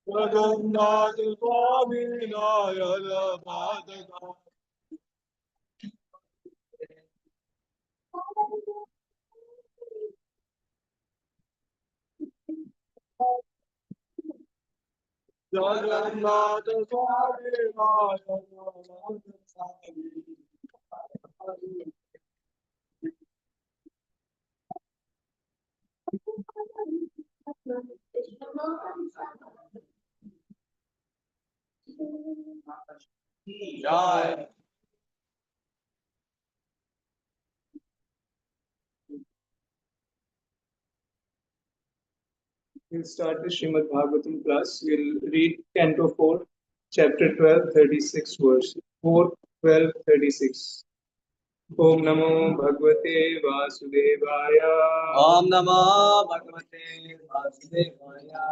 Jagannath Swami Nayana Bhadana. Jagannath Swami Nayana Bhadana. Jai. We'll start with Srimad Bhagavatam class. We'll read Canto 4, Chapter 12, 36 verse 4 12:36. Om Namo Bhagavate Vasudevaya. Om Namo Bhagavate Vasudevaya.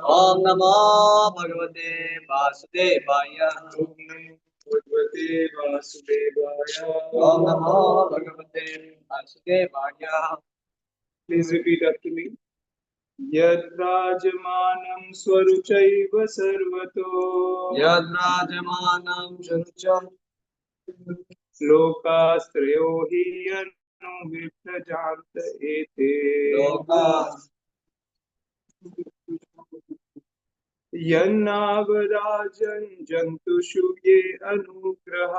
Om Namo Bhagavate Vasudevaya. Bhagavate Vasudevaya. Om Namo Bhagavate Vasudevaya. Please repeat after me. Yadrajamanam swaruchaiva sarvato. Yadrajamanam Sharucham Lokastrayo hi anuviprajanta ete. Lokas Yannavarajan jantushu ye anugraha.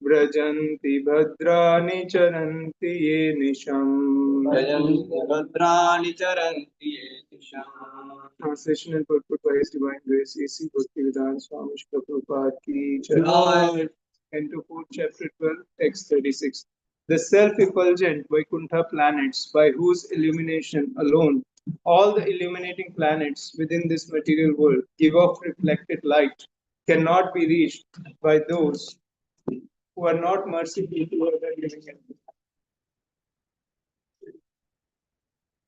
Vrajanti bhadrani charanti ye nisham. Bhadrani Charanti Yetisham. Translation and purport by His Divine Grace, A.C. Bhaktivedanta Swami Prabhupada ki Jai. Jai. Into 4th chapter 12, text 36. The self-effulgent Vaikuntha planets, by whose illumination alone all the illuminating planets within this material world give off reflected light, cannot be reached by those who are not merciful to other living entities.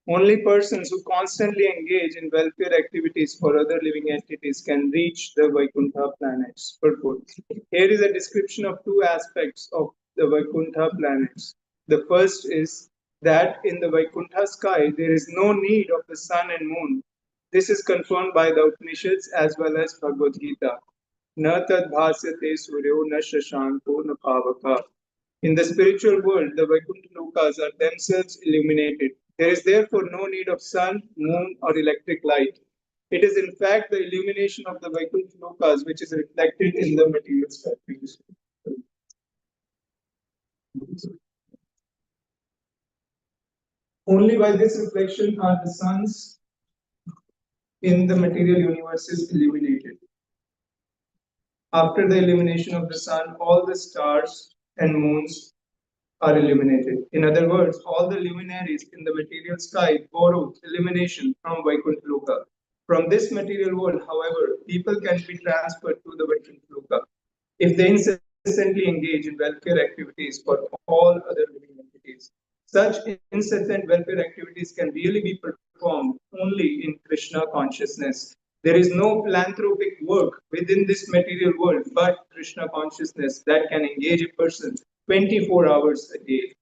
Only persons who constantly engage in welfare activities for other living entities can reach the Vaikuntha planets. Purport. Here is a description of two aspects of the Vaikuntha planets. The first is that in the Vaikuntha sky there is no need of the sun and moon. This is confirmed by the Upanishads as well as Bhagavad Gita. Na tad bhasyate suryo na shashanko na pavaka. In the spiritual world, the Vaikuntha Lokas are themselves illuminated. There is therefore no need of sun, moon, or electric light. It is in fact the illumination of the Vaikuntha Lokas which is reflected in the material spectrum. Only by this reflection are the suns in the material universes illuminated. After the illumination of the sun, all the stars and moons are illuminated. In other words, all the luminaries in the material sky borrow illumination from Vaikuntha Loka. From this material world, however, people can be transferred to the Vaikuntha Loka if they incessantly engage in welfare activities for all other living entities. Such incessant welfare activities can really be performed only in Krishna consciousness. There is no philanthropic work within this material world but Krishna consciousness that can engage a person 24 hours a day.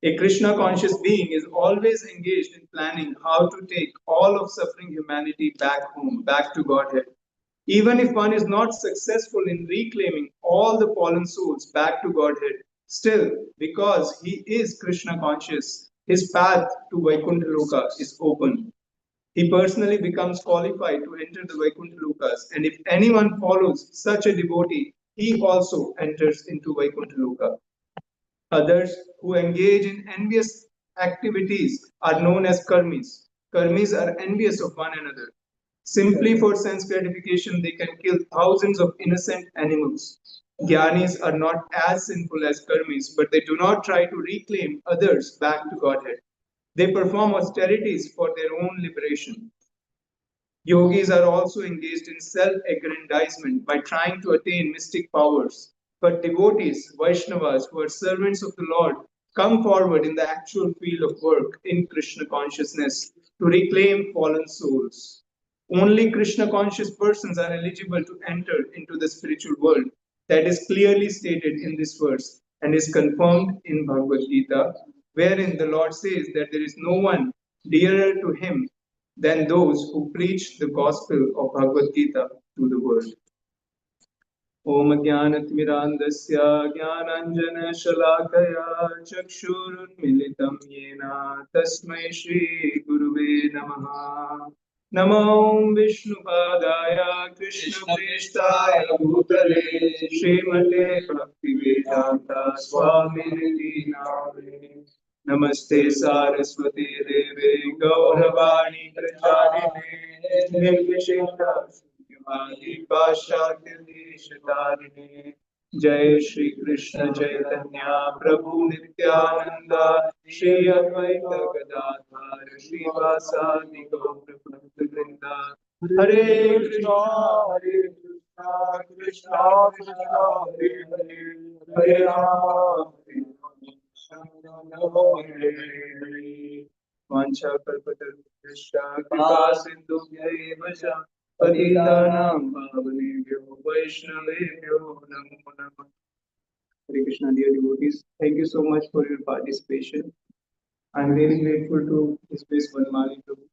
A Krishna conscious being is always engaged in planning how to take all of suffering humanity back home, back to Godhead. Even if one is not successful in reclaiming all the fallen souls back to Godhead, still, because he is Krishna conscious, his path to Vaikuntha Loka is open. He personally becomes qualified to enter the Vaikuntha Lokas, and if anyone follows such a devotee, he also enters into Vaikuntha Loka. Others who engage in envious activities are known as karmis. Karmis are envious of one another. Simply for sense gratification, they can kill thousands of innocent animals. Gyanis are not as sinful as karmis, but they do not try to reclaim others back to Godhead. They perform austerities for their own liberation. Yogis are also engaged in self-aggrandizement by trying to attain mystic powers. But devotees, Vaishnavas, who are servants of the Lord, come forward in the actual field of work in Krishna consciousness to reclaim fallen souls. Only Krishna conscious persons are eligible to enter into the spiritual world. That is clearly stated in this verse and is confirmed in Bhagavad Gita, wherein the Lord says that there is no one dearer to him than those who preach the gospel of Bhagavad Gita to the world. Om Jnanatmirandasya Jnananjana Chakshurunmilitam Yena Tasmai Shri Guruve Namaha. Namo Vishnupadaya Krishna Prestaya Bhutale Srimate Bhaktivedanta Swami Name. Namaste Saraswati Deve Gauravani Pracharine Nirvisheta Adi Pasha Desh Tarini जय श्री कृष्ण चैतन्य प्रभु नित्यानंद श्री अद्वैत गदाधर श्रीवासादि गौर भक्तवृंद हरे कृष्णा कृष्णा कृष्णा हरे हरे हरे राम हरे हरे वाञ्छाकल्पतरुभ्यश्च कृपा सिन्धुभ्यैव च पतितानां पावनेभ्यो वैष्णवेभ्यो नमो नमः. Hare Krishna, dear devotees, thank you so much for your participation. I'm really grateful to His Grace Vanmali Prabhu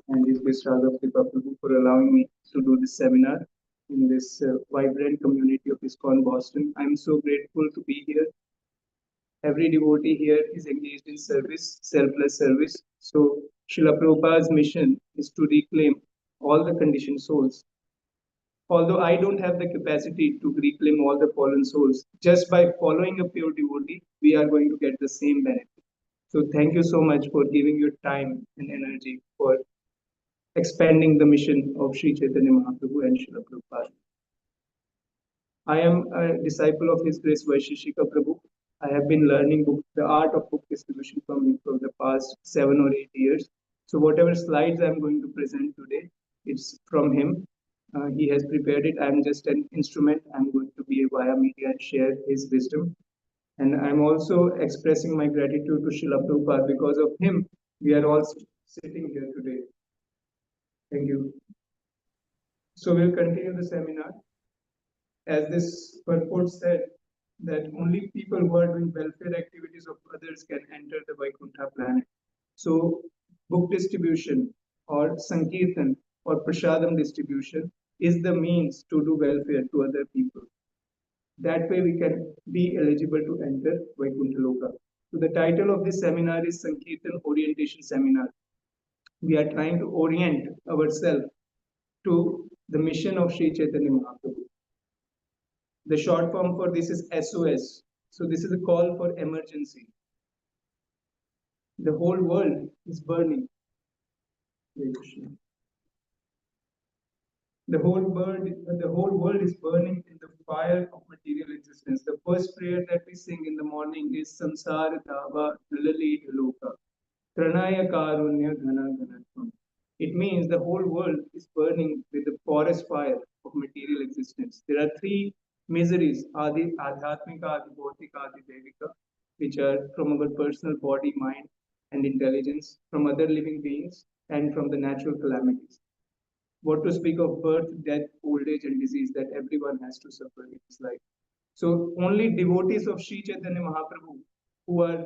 and His Grace Radhavti Prabhu for allowing me to do this seminar in this vibrant community of ISKCON Boston. I'm so grateful to be here. Every devotee here is engaged in service, selfless service. So, Srila Prabhupada's mission is to reclaim all the conditioned souls. Although I don't have the capacity to reclaim all the fallen souls, just by following a pure devotee, we are going to get the same benefit. So, thank you so much for giving your time and energy for expanding the mission of Sri Chaitanya Mahaprabhu and Srila Prabhupada. I am a disciple of His Grace Vaisheshika Prabhu. I have been learning the art of book distribution from him for the past 7 or 8 years. So whatever slides I'm going to present today, it's from him. He has prepared it. I'm just an instrument. I'm going to be via media and share his wisdom. And I'm also expressing my gratitude to Srila Prabhupada. Because of him, we are all sitting here today. Thank you. So we'll continue the seminar. As this purport said, that only people who are doing welfare activities of others can enter the Vaikuntha planet. So, book distribution or Sankirtan or Prasadam distribution is the means to do welfare to other people. That way, we can be eligible to enter Vaikuntha Loka. So, the title of this seminar is Sankirtan Orientation Seminar. We are trying to orient ourselves to the mission of Sri Chaitanya Mahaprabhu. The short form for this is SOS. So this is a call for emergency. The whole world is burning. The whole world is burning in the fire of material existence. The first prayer that we sing in the morning is Samsara Dava Nalali Loka. Pranaya Karunya Ghana Ghanatvam. It means the whole world is burning with the forest fire of material existence. There are three miseries, Adi, Adhyatmika, Adi Bhautika, Adi Devika, which are from our personal body, mind, and intelligence, from other living beings, and from the natural calamities. What to speak of birth, death, old age, and disease that everyone has to suffer in his life. So only devotees of Sri Chaitanya Mahaprabhu who are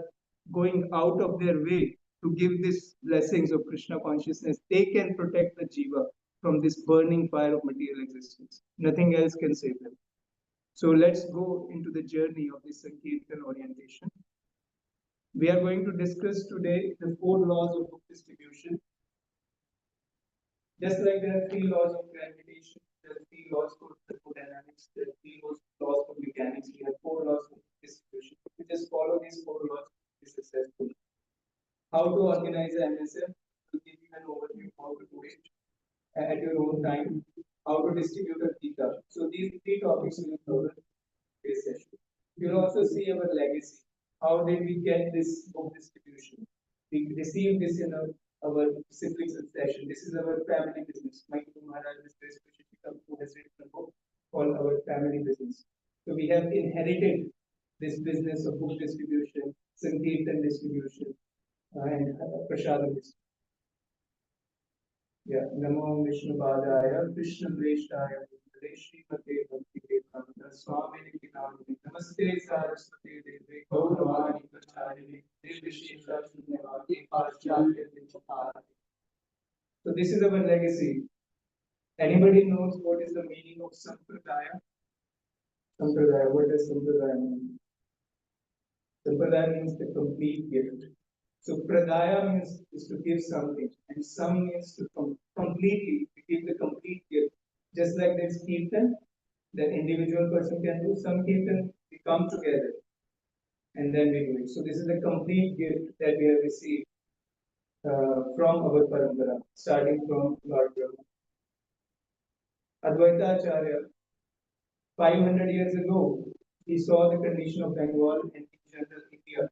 going out of their way to give these blessings of Krishna consciousness, they can protect the jiva from this burning fire of material existence. Nothing else can save them. So let's go into the journey of this Sankirtan orientation. We are going to discuss today the 4 laws of book distribution. Just like there are 3 laws of gravitation, there are 3 laws for thermodynamics, there are 3 laws for mechanics, we have 4 laws for distribution. If we just follow these 4 laws, we be successful. How to organize an MSF, will give you an overview how to do it at your own time, how to distribute a Gita. So these 3 topics will cover this session. You'll also see our legacy. How did we get this book distribution? We received this in our sibling succession. This is our family business. My Guru Maharaj is very specific who has written a book called Our Family Business. So we have inherited this business of book distribution, Sankirtan distribution, and Prasadam distribution. Yeah, Namo Vishnu Padaya, Krishna Vreshaya, Srimate Bhakti Vedanta, Swami Nikinamani, Namaste Saraswati Devi, Gauravani Pracharini, Nirvishesha Shunyavati, Paschalya Vichapari. So this is our legacy. Anybody knows what is the meaning of Sampradaya? Sampradaya, what does Sampradaya mean? Sampradaya means the complete gift. So pradaya means is to give something, and some means to completely to give the complete gift. Just like there's kirtan, that individual person can do. Some kirtan we come together and then we do it. So this is the complete gift that we have received from our parampara, starting from Lord Brahma. Advaita Acharya, 500 years ago, He saw the condition of Bengal and in general India.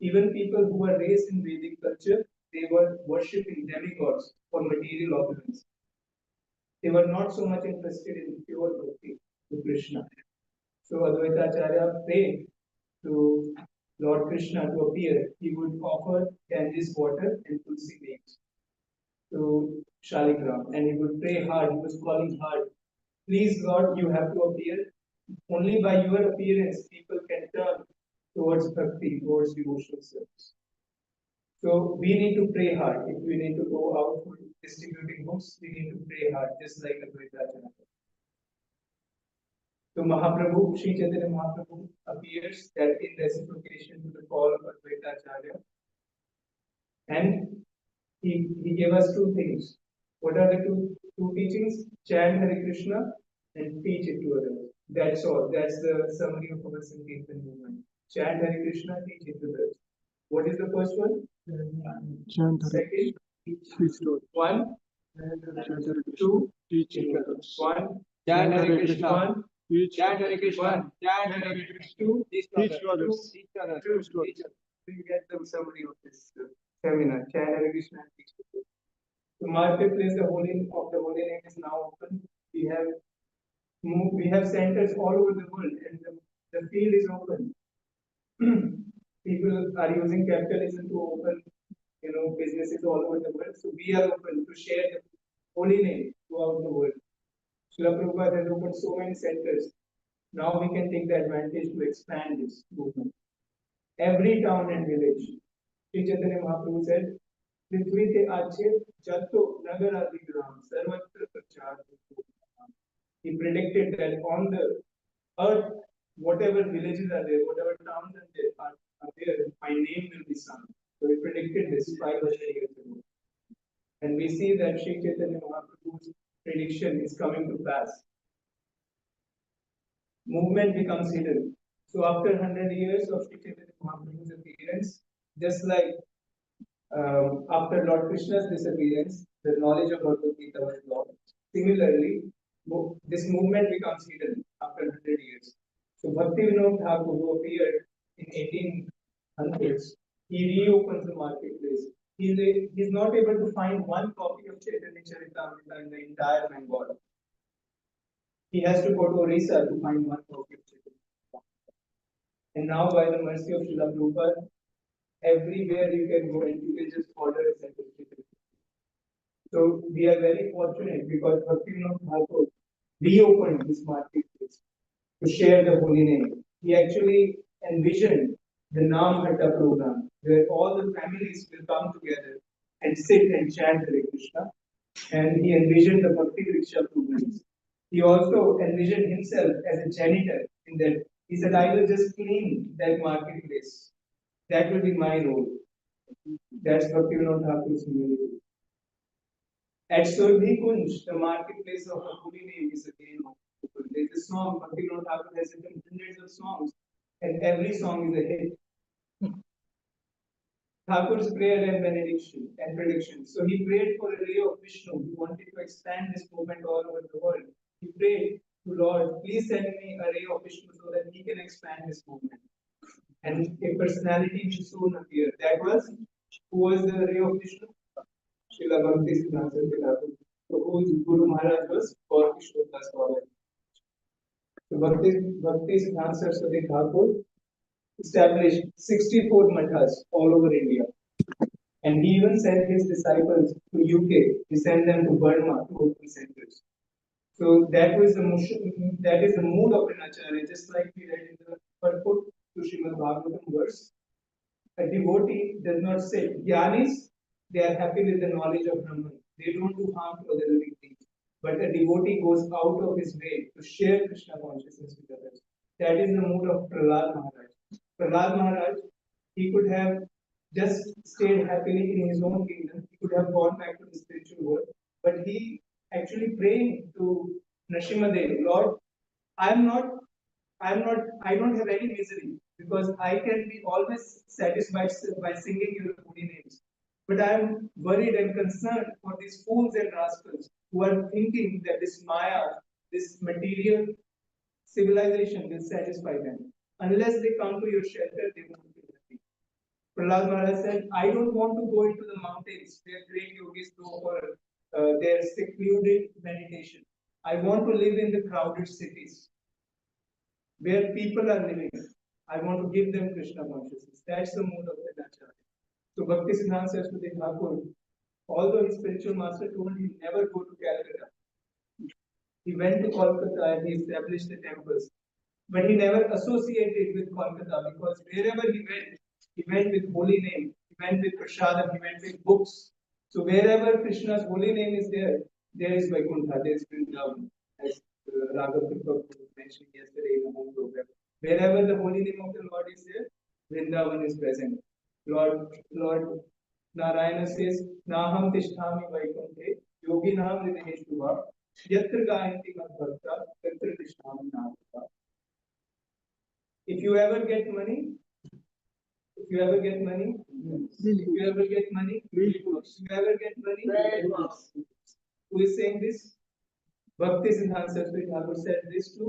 Even people who were raised in Vedic culture, they were worshipping demigods for material opulence. They were not so much interested in pure bhakti to Krishna. So Advaita Acharya prayed to Lord Krishna to appear. He would offer Ganges water and tulsi leaves to Shaligram, and he would pray hard. He was calling hard. Please, Lord, you have to appear. Only by your appearance, people can turn towards bhakti, towards devotional service. So we need to pray hard. If we need to go out for distributing books, we need to pray hard, just like Advaita Acharya. So Mahaprabhu, Sri Chaitanya Mahaprabhu appears that in reciprocation to the call of Advaita Acharya. And he gave us two things. What are the two teachings? Chant Hare Krishna and teach it to others. That's all. That's the summary of our Sankirtan movement. Chant Hare Krishna, teach it to others. What is the first one? Chant Hare Second, Please do. one, Chant Hare Krishna. two, Teach others. one, Chant Hare Krishna. one, Teach Chant Hare Krishna. one, Chant Hare Krishna. two, Teach Teach others. to others. Teach others. two, to Teach others. you get the summary of this seminar. Chant Hare Krishna and teach it. The marketplace, the holy name is now open. We have centers all over the world, and the field is open. People are using capitalism to open, businesses all over the world. So we are open to share the holy name throughout the world. Srila Prabhupada has opened so many centers. Now we can take the advantage to expand this movement. Every town and village. Sri Chaitanya Mahaprabhu said, "Prithvi te ache jato nagaradi gram sarvatra prachar." He predicted that on the earth, whatever villages are there, whatever towns are there, my name will be sung. So he predicted this 500 years ago. And we see that Sri Chaitanya Mahaprabhu's prediction is coming to pass. Movement becomes hidden. So after 100 years of Sri Chaitanya Mahaprabhu's appearance, just like after Lord Krishna's disappearance, the knowledge of Bhagavad Gita was lost. Similarly, this movement becomes hidden after 100 years. So Bhakti Vinod Thakur, who appeared in 1800s, he reopens the marketplace. He's not able to find one copy of Chaitanya Charitamrita in the entire Bengal. He has to go to Orissa to find one copy of Chaitanya. And now, by the mercy of Srila Prabhupada, everywhere you can go and you can just order a set of Chaitanya. So we are very fortunate because Bhaktivinoda Thakur reopened this marketplace to share the holy name. He actually envisioned the Nam Hatta program where all the families will come together and sit and chant Hare Krishna. And he envisioned the Bhakti Vriksha programs. He also envisioned himself as a janitor in that. He said, I will just clean that marketplace. That will be my role. That's Bhaktivinoda Thakur's humility. At Surabhi Kunj, the marketplace of the holy name is again. There's a song, Bhaktivinoda Thakur has written hundreds of songs, and every song is a hit. Thakur's prayer and benediction and prediction. So he prayed for a ray of Vishnu. He wanted to expand this movement all over the world. He prayed to Lord, please send me a ray of Vishnu so that he can expand this movement. And a personality will soon appear. That was, who was the ray of Vishnu? Srila Bhakti Siddhanta Thakur. So whose Guru Maharaj was Gaur Kishore Das Baba. So Bhakti Siddhanta Saraswati Thakur established 64 mathas all over India. And he even sent his disciples to UK. He sent them to Burma to open centers. So that is the mood of an acharya, just like we read in the purport to Srimad Bhagavatam verse. A devotee does not say, Jnanis, they are happy with the knowledge of Brahman. They don't do harm to other living beings. But a devotee goes out of his way to share Krishna consciousness with others. That is the mood of Prahlad Maharaj. Prahlad Maharaj, he could have just stayed happily in his own kingdom. He could have gone back to the spiritual world. But he actually praying to Nrsimhadev, Lord, I don't have any misery because I can be always satisfied by singing your holy names. But I am worried and concerned for these fools and rascals who are thinking that this Maya, this material civilization will satisfy them. Unless they come to your shelter, they won't be happy. Prahlad Maharaj said, I don't want to go into the mountains where great yogis go for their secluded meditation. I want to live in the crowded cities where people are living. I want to give them Krishna consciousness. That's the mood of the Acharya. So Bhakti Siddhanta Saraswati Thakur, although his spiritual master told him never go to Calcutta, he went to Kolkata and he established the temples. But he never associated with Kolkata because wherever he went with holy name, he went with prasadam, he went with books. So wherever Krishna's holy name is there is Vaikuntha, there is Vrindavan, as Raghav was mentioned yesterday in the home program. Wherever the holy name of the Lord is there, Vrindavan is present. Lord Narayana says, Naham Tishtami Vaikunthe, Yogi Nam Hridayeshtuva, Yatra Gayanti Madhvakta, Yatra Tishtami Navata. If you ever get money, if you ever get money, who is saying this? Bhakti Siddhanta Saraswati Thakur said this to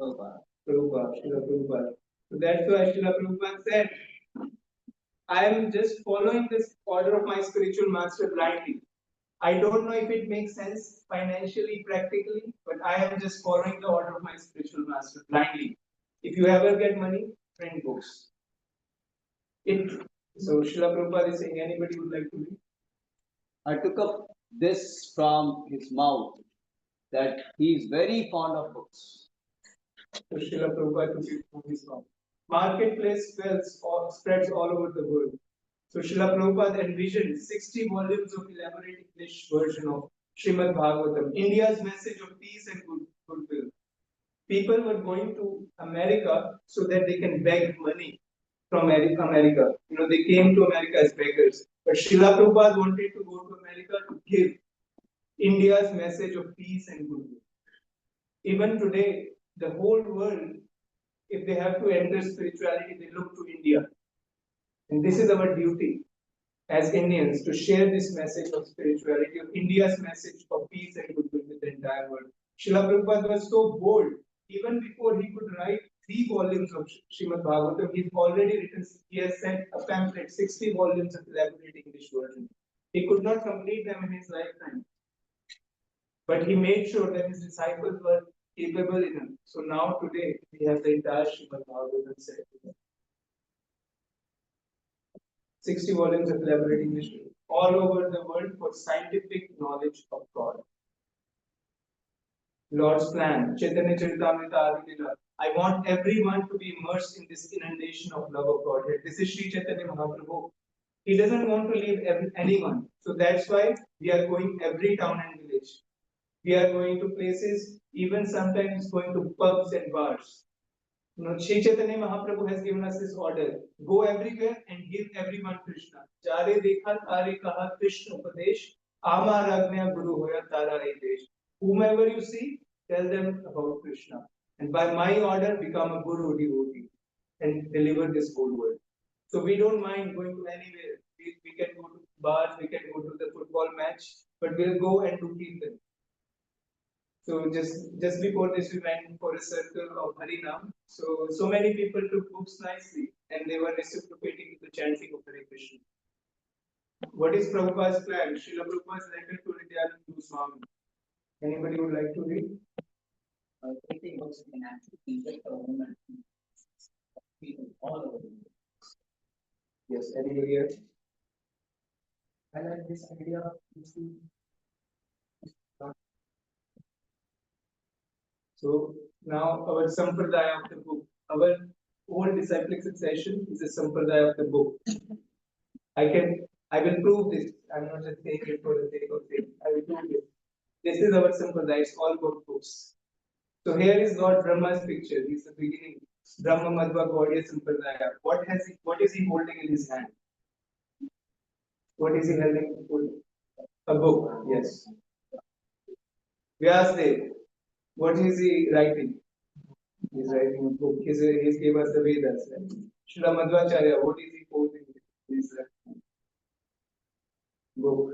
Prabhupada, Srila Prabhupada. So that's why Srila Prabhupada said, I am just following this order of my spiritual master blindly. I don't know if it makes sense financially, practically, but I am just following the order of my spiritual master blindly. If you ever get money, print books. So Srila Prabhupada is saying, anybody would like to read? I took up this from his mouth that he is very fond of books. So Srila Prabhupada took it from his mouth. Marketplace spreads all over the world. So Srila Prabhupada envisioned 60 volumes of elaborate English version of Srimad Bhagavatam, India's message of peace and goodwill. People were going to America so that they can beg money from America. You know, they came to America as beggars. But Srila Prabhupada wanted to go to America to give India's message of peace and goodwill. Even today, the whole world, if they have to enter spirituality, they look to India. And this is our duty as Indians to share this message of spirituality, of India's message of peace and goodwill with the entire world. Srila Prabhupada was so bold, even before he could write 3 volumes of Srimad Bhagavatam, he has sent a pamphlet, 60 volumes of elaborate English version. He could not complete them in his lifetime. But he made sure that his disciples were capable enough. So now today we have the entire Srimad Bhagavatam set together. 60 volumes of elaborate English all over the world for scientific knowledge of God. Lord's plan, Chaitanya Charitamrita Adilila. I want everyone to be immersed in this inundation of love of Godhead. This is Sri Chaitanya Mahaprabhu. He doesn't want to leave anyone. So that's why we are going every town and village. We are going to places, even sometimes going to pubs and bars. You know, Sri Chaitanya Mahaprabhu has given us this order. Go everywhere and give everyone Krishna. Jare dekha tare kaha Krishna upadesh. Amar agnya guru hoya tara desh. Whomever you see, tell them about Krishna. And by my order, become a guru devotee and deliver this whole world. So we don't mind going to anywhere. We can go to bars, we can go to the football match, but we'll go and do kirtan. So just before this, we went for a circle of Harinam. So many people took books nicely, and they were reciprocating the chanting of Hare Krishna. What is Prabhupada's plan? Srila Prabhupada's letter to Nityananda Goswami. Anybody would like to read? Taking books can actually inject a woman people all over the world. Yes, anybody else? I like this idea of using. So now our sampradaya of the book, our whole disciplic succession is a sampradaya of the book. I will prove this. I'm not just saying it for the sake of saying. I will prove it. This is our sampradaya. It's all about books. So here is Lord Brahma's picture. He's the beginning. Brahma Madhva Gaudiya Sampradaya. What is he holding in his hand? What is he holding? A book. Yes. Vyasdev. What is he writing? He's writing a book. He's gave us the Vedas. Right? Srila Madhvacharya, what is he quoting? His book.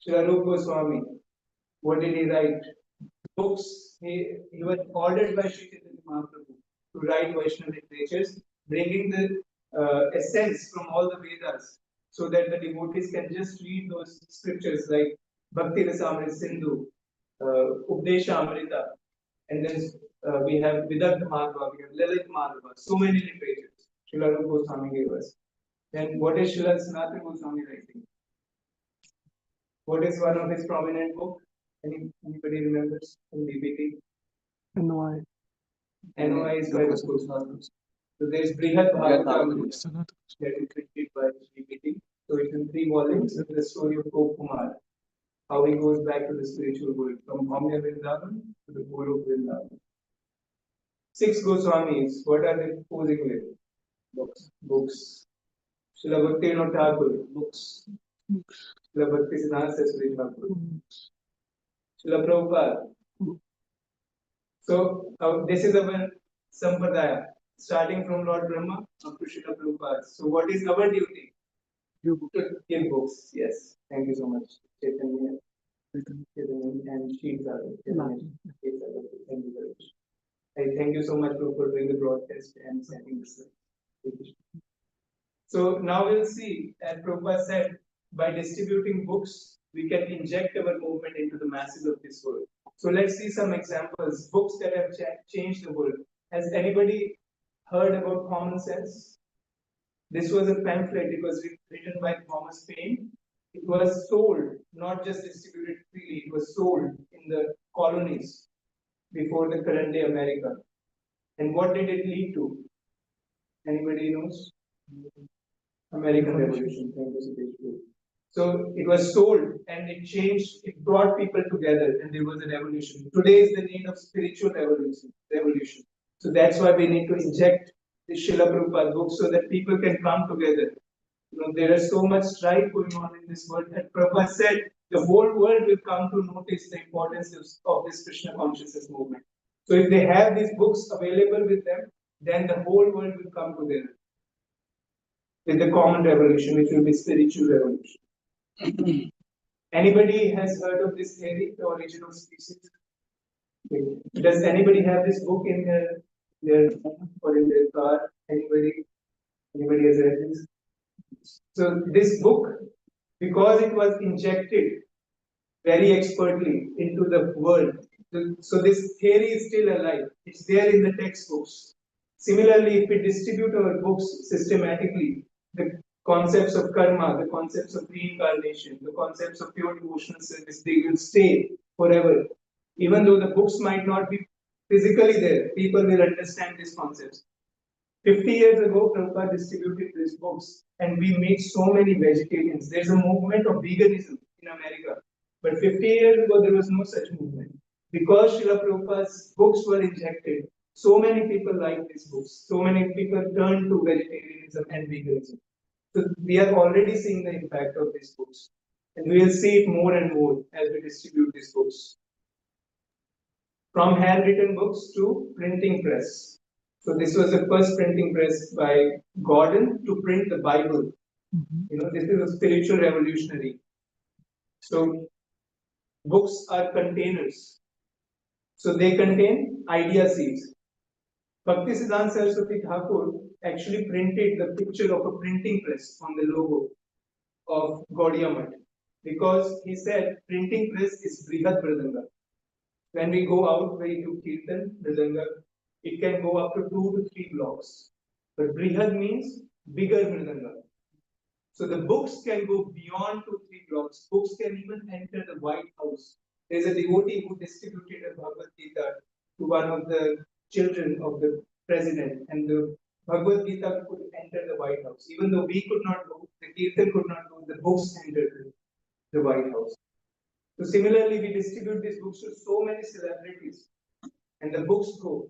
Srila Rupa Goswami, what did he write? books. He was ordered by Sri Chaitanya Mahaprabhu to write Vaishnava literatures, bringing the essence from all the Vedas, so that the devotees can just read those scriptures like Bhakti Rasamrita Sindhu, Updesha Amrita, and then we have Vidagdha Madhava, we have Lalit Madhava, so many literatures Srila Rupa Goswami gave us. Then what is Srila Sanatana Goswami writing? What is one of his prominent book? Anybody remembers from DBT? NY. NOI is by Rupa Goswami. So there is Brihad Bhagavatam that is printed by DBT. So it's in 3 volumes. It's the story of Gop Kumar, how he goes back to the spiritual world from Bhaumya Vrindavan to the Golok Vrindavan. 6 Goswamis, what are they posing with? Books. Srila Bhaktivinoda Thakur, books. Srila Bhaktisiddhanta Saraswati Thakur. Srila Prabhupada. So this is our sampradaya, starting from Lord Brahma up to Srila Prabhupada. So what is our duty? To give books. Yes. Thank you so much, Chaitanya and Sheet. Thank you very much. I thank you so much for doing the broadcast and sending this. So now we'll see, as Prabhupada said, by distributing books, we can inject our movement into the masses of this world. So let's see some examples, books that have changed the world. Has anybody heard about Common Sense? This was a pamphlet, it was written by Thomas Paine. It was sold, not just distributed freely, it was sold in the colonies before the current day America. And what did it lead to? Anybody knows? American Revolution. Thank you, Sudesh. So it was sold and it changed, it brought people together and there was a revolution. Today is the need of spiritual revolution. So that's why we need to inject the Srila Prabhupada book so that people can come together. There is so much strife going on in this world. And Prabhupada said the whole world will come to notice the importance of this Krishna consciousness movement. So if they have these books available with them, then the whole world will come together with the common revolution, which will be spiritual revolution. Anybody has heard of this theory, the origin of species? Does anybody have this book in their home or in their car? Anybody has read this? So this book, because it was injected very expertly into the world, so this theory is still alive. It's there in the textbooks. Similarly, if we distribute our books systematically, the concepts of karma, the concepts of reincarnation, the concepts of pure devotional service, they will stay forever. Even though the books might not be physically there, people will understand these concepts. 50 years ago, Prabhupada distributed these books and we made so many vegetarians. There's a movement of veganism in America. But 50 years ago, there was no such movement. Because Srila Prabhupada's books were injected, so many people liked these books. So many people turned to vegetarianism and veganism. So we are already seeing the impact of these books. And we will see it more and more as we distribute these books. From handwritten books to printing press. So this was the first printing press by Gordon to print the Bible. This is a spiritual revolutionary. So books are containers. So they contain idea seeds. Bhaktisiddhanta Saraswati Thakur actually printed the picture of a printing press on the logo of Gaudiya Math because he said printing press is Brihad Mridanga. When we go out, we do Kirtan, Mridanga, it can go up to 2 to 3 blocks. But Brihad means bigger Mridanga. So the books can go beyond 2-3 blocks. Books can even enter the White House. There's a devotee who distributed a Bhagavad Gita to one of the children of the president, and the Bhagavad Gita could enter the White House. Even though we could not go, the Kirtan could not go, the books entered the White House. So similarly, we distribute these books to so many celebrities, and the books go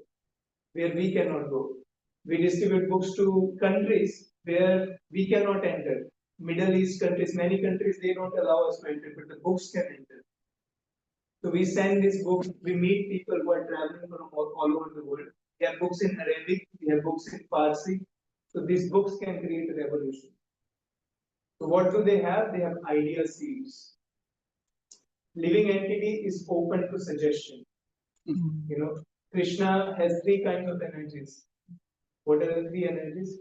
where we cannot go. We distribute books to countries where we cannot enter. Middle East countries, many countries, they don't allow us to enter, but the books can enter. So we send this book, we meet people who are traveling from all over the world. We have books in Arabic, we have books in Farsi. So these books can create a revolution. So what do they have? They have idea seeds. Living entity is open to suggestion. You know, Krishna has three kinds of energies. What are the three energies?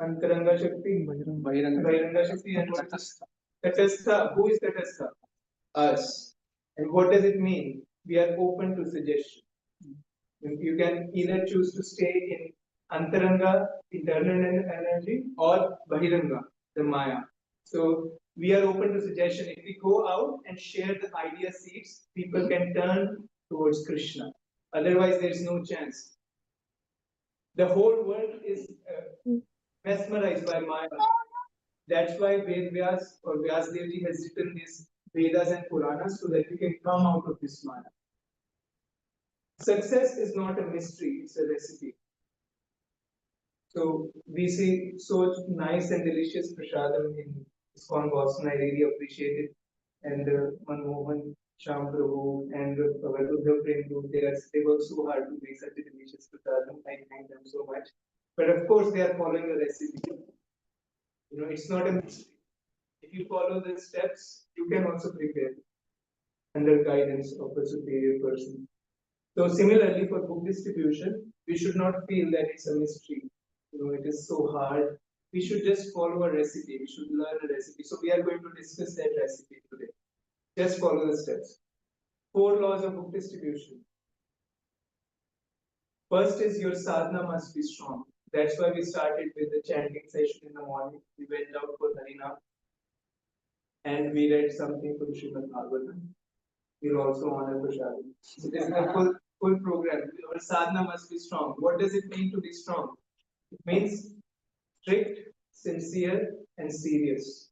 Antaranga Shakti, Bahiranga Shakti, and what is Tatastha? Who is Tatastha? Us. And what does it mean? We are open to suggestion. You can either choose to stay in Antaranga, internal energy, or Bahiranga, the Maya. So we are open to suggestion. If we go out and share the idea seeds, people can turn towards Krishna. Otherwise, there is no chance. The whole world is mesmerized by Maya. That's why Ved Vyas or Vyasdev ji has written these Vedas and Puranas so that we can come out of this Maya. Success is not a mystery, it's a recipe. So we see so nice and delicious prasadam in ISKCON Boston. I really appreciate it. And Manmohan, Sham Prabhu, and our Uddhav Prem group, they work so hard to make such a delicious prasadam. I thank them so much. But of course, they are following a recipe. You know, it's not a mystery. If you follow the steps, you can also prepare under guidance of a superior person. So similarly, for book distribution, we should not feel that it's a mystery. You know, it is so hard. We should just follow a recipe. We should learn a recipe. So we are going to discuss that recipe today. Just follow the steps. 4 laws of book distribution. First is your sadhana must be strong. That's why we started with the chanting session in the morning. We went out for Harinam and we read something from Srimad Bhagavatam. We'll also honor Prashad. So this is a full program. Our sadhana must be strong. What does it mean to be strong? It means strict, sincere, and serious.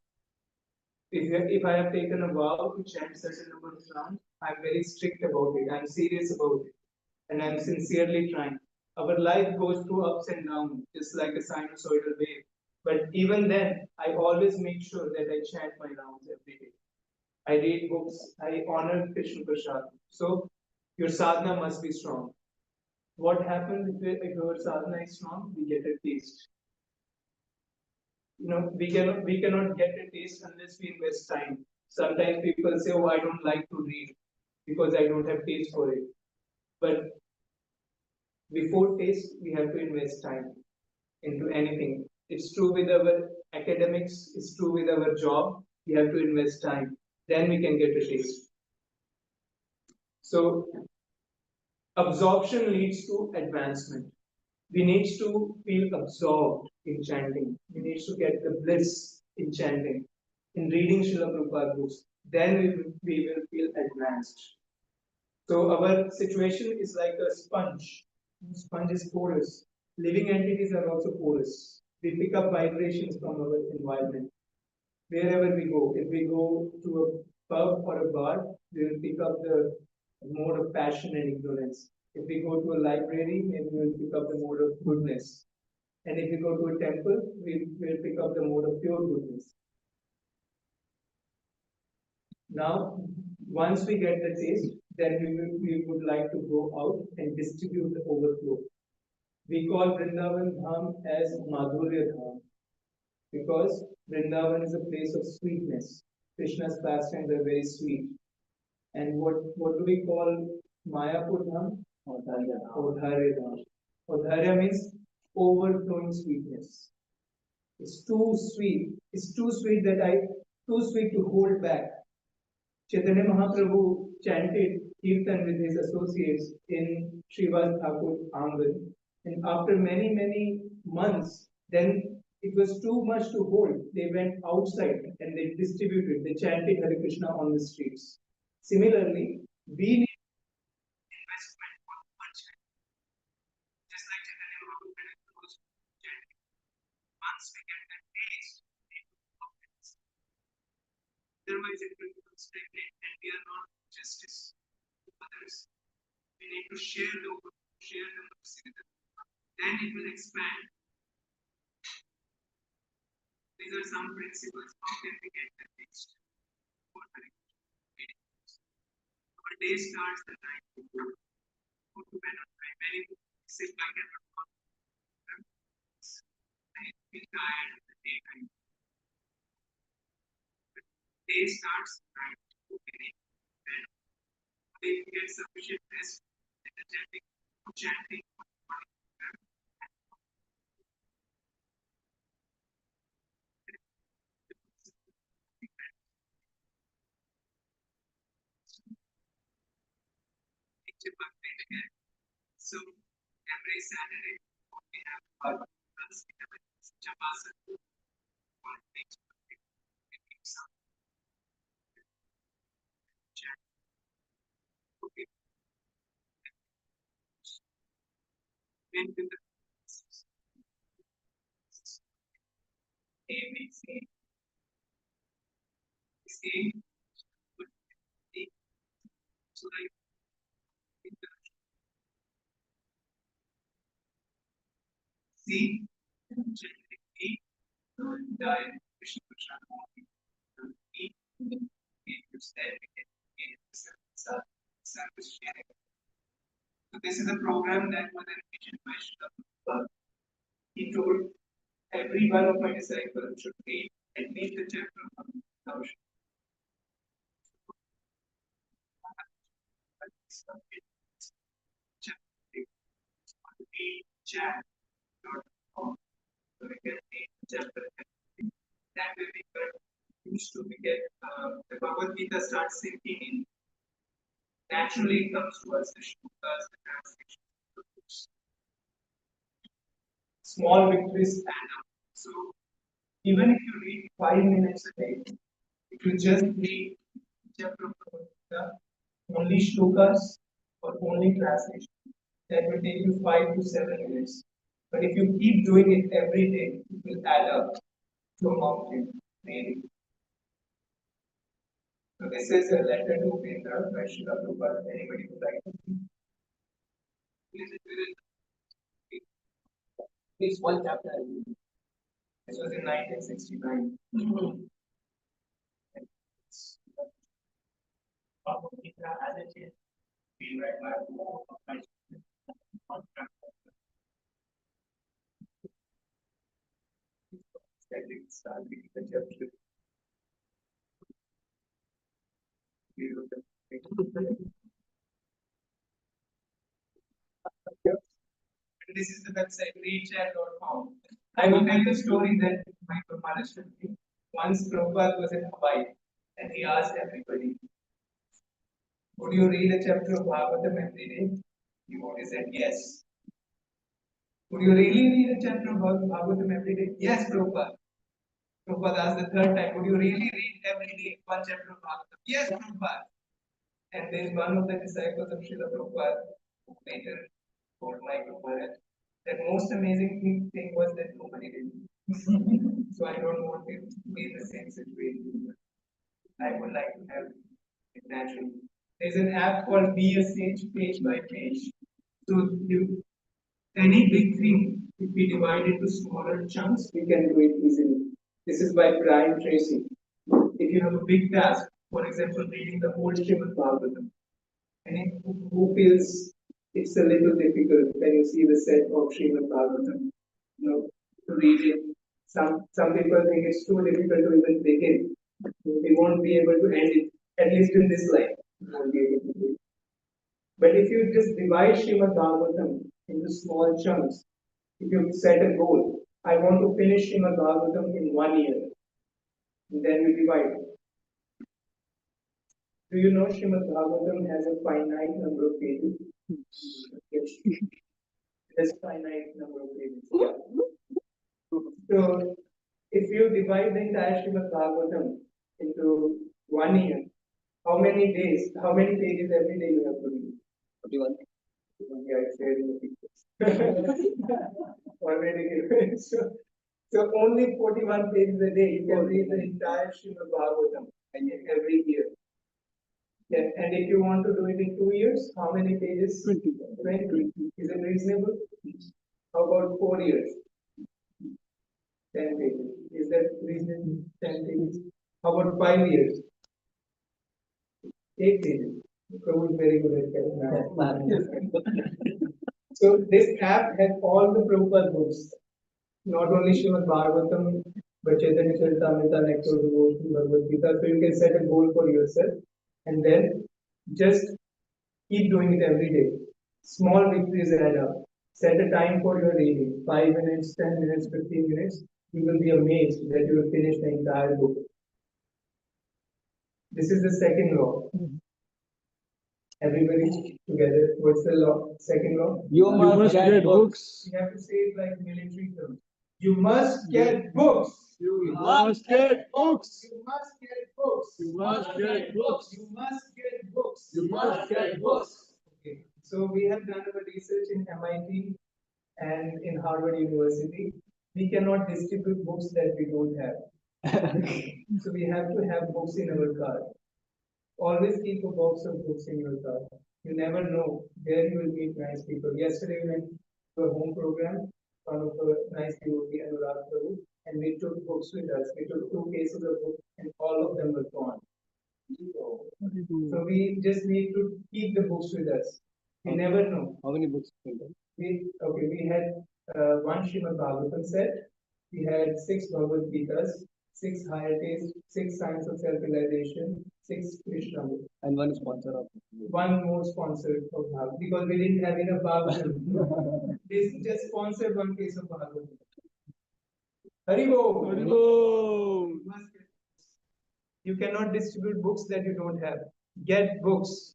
If I have taken a vow to chant certain number of rounds, I'm very strict about it. I'm serious about it. And I'm sincerely trying. Our life goes through ups and downs, just like a sinusoidal wave. But even then, I always make sure that I chant my rounds every day. I read books, I honor Krishna Prasad. So your sadhana must be strong. What happens if your sadhana is strong? We get a taste. You know, we cannot get a taste unless we invest time. Sometimes people say, "Oh, I don't like to read because I don't have taste for it." But before taste, we have to invest time into anything. It's true with our academics, it's true with our job. We have to invest time. Then we can get a taste. So absorption leads to advancement. We need to feel absorbed in chanting. We need to get the bliss in chanting, in reading Srila Prabhupada books. Then we will feel advanced. So our situation is like a sponge. Sponge is porous. Living entities are also porous. We pick up vibrations from our environment. Wherever we go, if we go to a pub or a bar, we will pick up the mode of passion and ignorance. If we go to a library, maybe we will pick up the mode of goodness. And if we go to a temple, we will pick up the mode of pure goodness. Now, once we get the taste, then we would like to go out and distribute the overflow. We call Vrindavan Dham as Madhurya Dham because Vrindavan is a place of sweetness. Krishna's pastimes are very sweet. And what do we call Mayapur Dham? Odharya Dham. Odharya means overflowing sweetness. It's too sweet. It's too sweet too sweet to hold back. Chaitanya Mahaprabhu chanted Kirtan with his associates in Srivas Thakur Angan. And after many months, then it was too much to hold. They went outside and they distributed, they chanted Hare Krishna on the streets. Similarly, we need investment for one chant. Just like Chaitanya Mahaprabhu was chanting. Once we get that taste, we need to focus. Otherwise, it will become stagnant and we are not justice to others. We need to share the mercy with them. Then it will expand. These are some principles. How can we get the taste? Our day starts the night. Go to bed on time. Many sit back and I feel tired in the daytime. Day starts the night. Okay. they get sufficient rest, energetic, chanting. So every Saturday we have our Jabasa. When with the ABC, C, so like C, genetic E, diet, Krishna Krishna, E, you said service sharing. So this is a program that was envisioned by Srila Prabhupada. He told every one of my disciples should read at least a chapter of Bhagavad Gita. So we can read the chapter. That way we get used to get the Bhagavad Gita starts sinking in. Naturally, it comes to us the shlokas, the translation, the books. Small victories add up. So even if you read 5 minutes a day, if you just read chapter of Bhagavad Gita, only shlokas or only translation, that will take you 5 to 7 minutes. But if you keep doing it every day, it will add up to a mountain, really. So this is a letter to Indra by Srila Prabhupada. Anybody would like to read? It's one chapter. This was in 1969. Bhagavad Gita as it is, we read by more of my start reading the chapter. This is the website readchat.com. I will tell you a story that my Maharaj told me. Once Prabhupada was in Hawaii and he asked everybody, would you read a chapter of Bhagavatam every day? Everybody said yes. Would you really read a chapter of Bhagavatam every day? Yes, Prabhupada. Prabhupada asked the third time, would you really read every day one chapter of Bhagavatam? Yes, Prabhupada. And there is one of the disciples of Srila Prabhupada who later told my Maharaj that most amazing thing was that nobody did. So I don't want it to be the same situation. I would like to have it naturally. There's an app called Be a Sage page by page. So you, any big thing, if we divide it into smaller chunks, we can do it easily. This is by Brian Tracy. If you have a big task, for example, reading the whole Srimad Bhagavatam, and who feels it's a little difficult when you see the set of Srimad Bhagavatam, to read it. Some people think it's too difficult to even begin. They won't be able to end it, at least in this life. Won't be able to do it. But if you just divide Srimad Bhagavatam into small chunks, if you set a goal, I want to finish Srimad Bhagavatam in 1 year, and then you divide. Do you know Srimad Bhagavatam has a finite number of pages? Yes. There's a finite number of pages. So, if you divide the entire Srimad Bhagavatam into 1 year, how many days, how many pages every day you have to read? 41. Yeah, it's there in the pictures. Already given. So only 41 pages a day you can read the entire Srimad Bhagavatam every year. Yeah, and if you want to do it in 2 years, how many pages? 20. Is it reasonable? How about 4 years? 10 pages. Is that reasonable? 10 pages. How about 5 years? 8 pages. Prabhu is very good at math. So this app has all the Prabhupada books, not only Srimad Bhagavatam, but Chaitanya Charitamrita, Nectar of Devotion, Bhagavad Gita. So you can set a goal for yourself and then just Keep doing it every day. Small victories add up. Set a time for your reading 5 minutes, 10 minutes, 15 minutes. You will be amazed that you will finish the entire book. This is the second law. Everybody together. What's the law? Second law? You must get books. You have to say it like military terms. You must get books. You must get books. You must get books. You must get books. You must get books. You must get books. Okay. So we have done our research in MIT and in Harvard University. We cannot distribute books that we don't have. So we have to have books in our car. Always keep a box of books in your car. You never know where you will meet nice people. Yesterday we went to a home program, one of a nice devotee, Anurag Prabhu, and we took books with us. We took 2 cases of books and all of them were gone. So we just need to keep the books with us. We never know. How many books? We had one Srimad Bhagavatam set. We had 6 Bhagavad Gitas, 6 higher taste, 6 signs of self-realization, 6 Krishna books. And one sponsor of. One more sponsored for Bhagavad because we didn't have enough Bhagavatam. They just sponsored 1 case of Bhagavatam. Haribo! Haribo! You cannot distribute books that you don't have. Get books.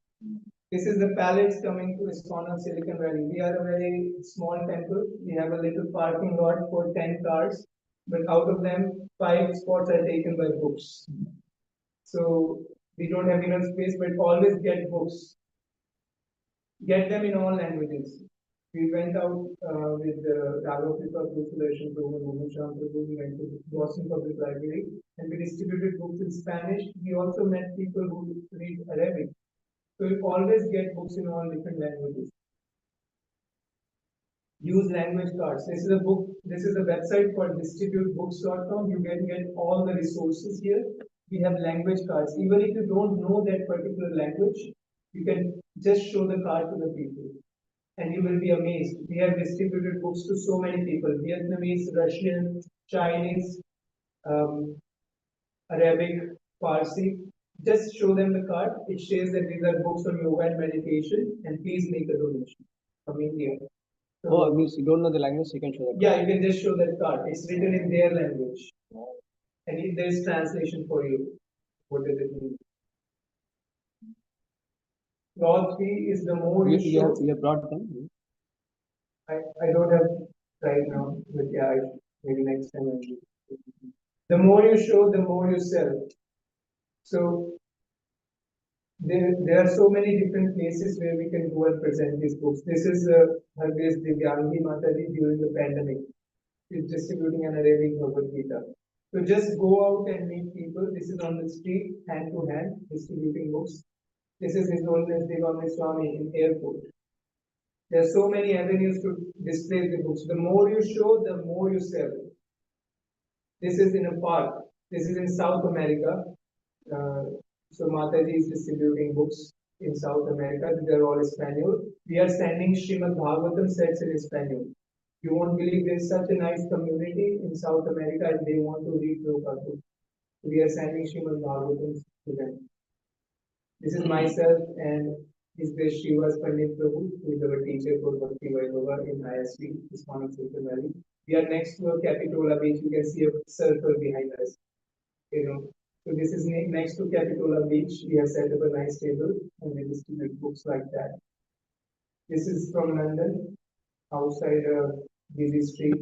This is the pallets coming to ISKCON of Silicon Valley. We are a very small temple. We have a little parking lot for 10 cars, but out of them, 5 spots are taken by books. So we don't have enough space, but always get books. Get them in all languages. We went out with Raghav Kripa, Sudarshan Prabhu, and Mohan Sham Prabhu. We went to Boston Public Library and we distributed books in Spanish. We also met people who read Arabic. So you always get books in all different languages. Use language cards. This is a website called distributebooks.com. You can get all the resources here. We have language cards. Even if you don't know that particular language, you can just show the card to the people. And you will be amazed. We have distributed books to so many people: Vietnamese, Russian, Chinese, Arabic, Farsi. Just show them the card. It says that these are books on yoga and meditation, and please make a donation from India. So, Oh, means you don't know the language, you can show that. yeah, you can just show that card. It's written in their language, and there is translation for you. What does it mean? Law 3 is the more you show. You have brought them. I don't have right now, but yeah, maybe next time. I'll do. The more you show, the more you sell. So there are so many different places where we can go and present these books. This is Hardesh Divyangi Mataji during the pandemic. She's distributing an Arabic Bhagavad Gita. So just go out and meet people. This is on the street, hand to hand, distributing books. This is His Holiness Devamay Swami in airport. There are so many avenues to display the books. The more you show, the more you sell. This is in a park. This is in South America. So Mataji is distributing books in South America. They're all Espanol. We are sending Srimad Bhagavatam sets in Espanol. You won't believe there's such a nice community in South America and they want to read Prabhupada. We are sending Srimad Bhagavatam to them. This is myself and is the Shivas Pandit Prabhu, who is our teacher for Bhakti Vaibhava in ISV, ISKCON of Silicon Valley. We are next to a Capitola beach. You can see a circle behind us. So this is next to Capitola beach. We have set up a nice table and we distribute books like that. This is from London, outside a busy street,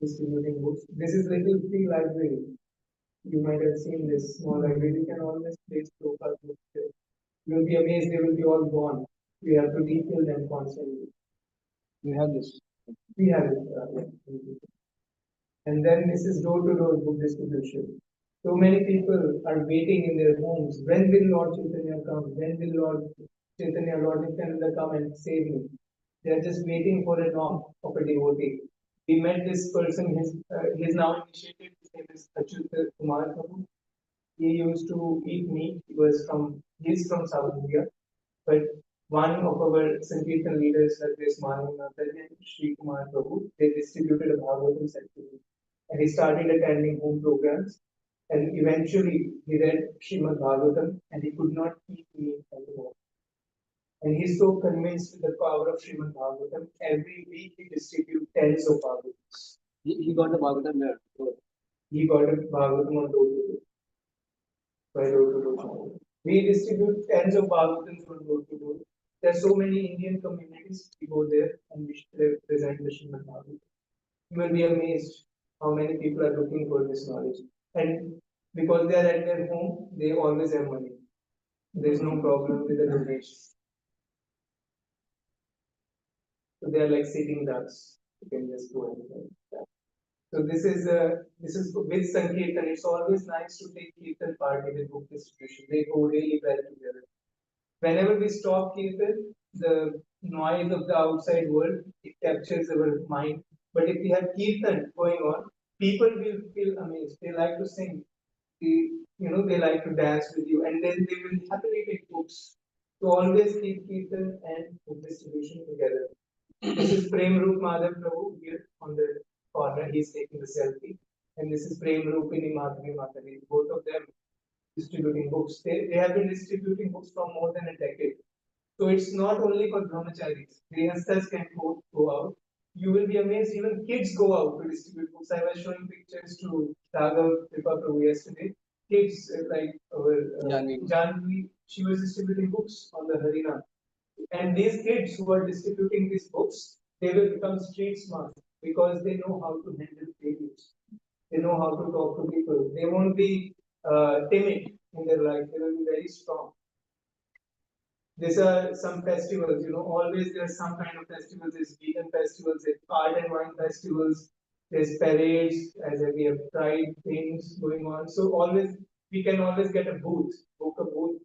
distributing books. This is Little Free Library. You might have seen this small library. You can always place local books there. You will be amazed, they will be all gone. We have to refill them constantly. You have this. We have it. And then this is door-to-door book distribution. So many people are waiting in their homes. When will Lord Chaitanya come? When will Lord Chaitanya, Lord Nityananda come and save me? They are just waiting for a knock of a devotee. We met this person. He's now initiated. His name is HG Kautukarnava. He used to eat meat. He's from South India. But one of our Sankirtan leaders, Hardesh Mahanathan and Sri Kumar Prabhu, they distributed a Bhagavatam set to him. And he started attending home programs. And eventually he read Srimad Bhagavatam and he could not eat meat anymore. And he's so convinced with the power of Srimad Bhagavatam. Every week he distributes tens of Bhagavatams. He got the Bhagavatam there. He got a Bhagavatam on door to door, by door to door. We distribute tens of Bhagavatams on door to door. There are so many Indian communities. We go there and we present the Srimad Bhagavatam. You will be amazed how many people are looking for this knowledge. And because they are at their home, they always have money. There is no problem with the donation. So they are like sitting ducks. You can just go and so this is with Sankirtan. It's always nice to take Kirtan part in the book distribution. They go really well together. Whenever we stop Kirtan, the noise of the outside world it captures our mind. But if we have Kirtan going on, people will feel amazed. They like to sing. They like to dance with you, and then they will happily take books. So always keep Kirtan and book distribution together. This is Prem Roop Madhav Prabhu here on the corner. He's taking the selfie. And this is Prem Roopini Madhavi Mataji. Both of them distributing books. They have been distributing books for more than a decade. So it's not only for brahmacharis. Grihasthas can go out. You will be amazed, even kids go out to distribute books. I was showing pictures to Raghav Kripa Prabhu yesterday. Kids like our Janvi, she was distributing books on the Harinam. And these kids who are distributing these books, they will become street smart because they know how to handle failures. They know how to talk to people. They won't be timid in their life. They will be very strong. These are some festivals, always there's some kind of festivals. There's vegan festivals, there's art and wine festivals, there's parades, as we have pride things going on. So always, we can always get a booth, book a booth,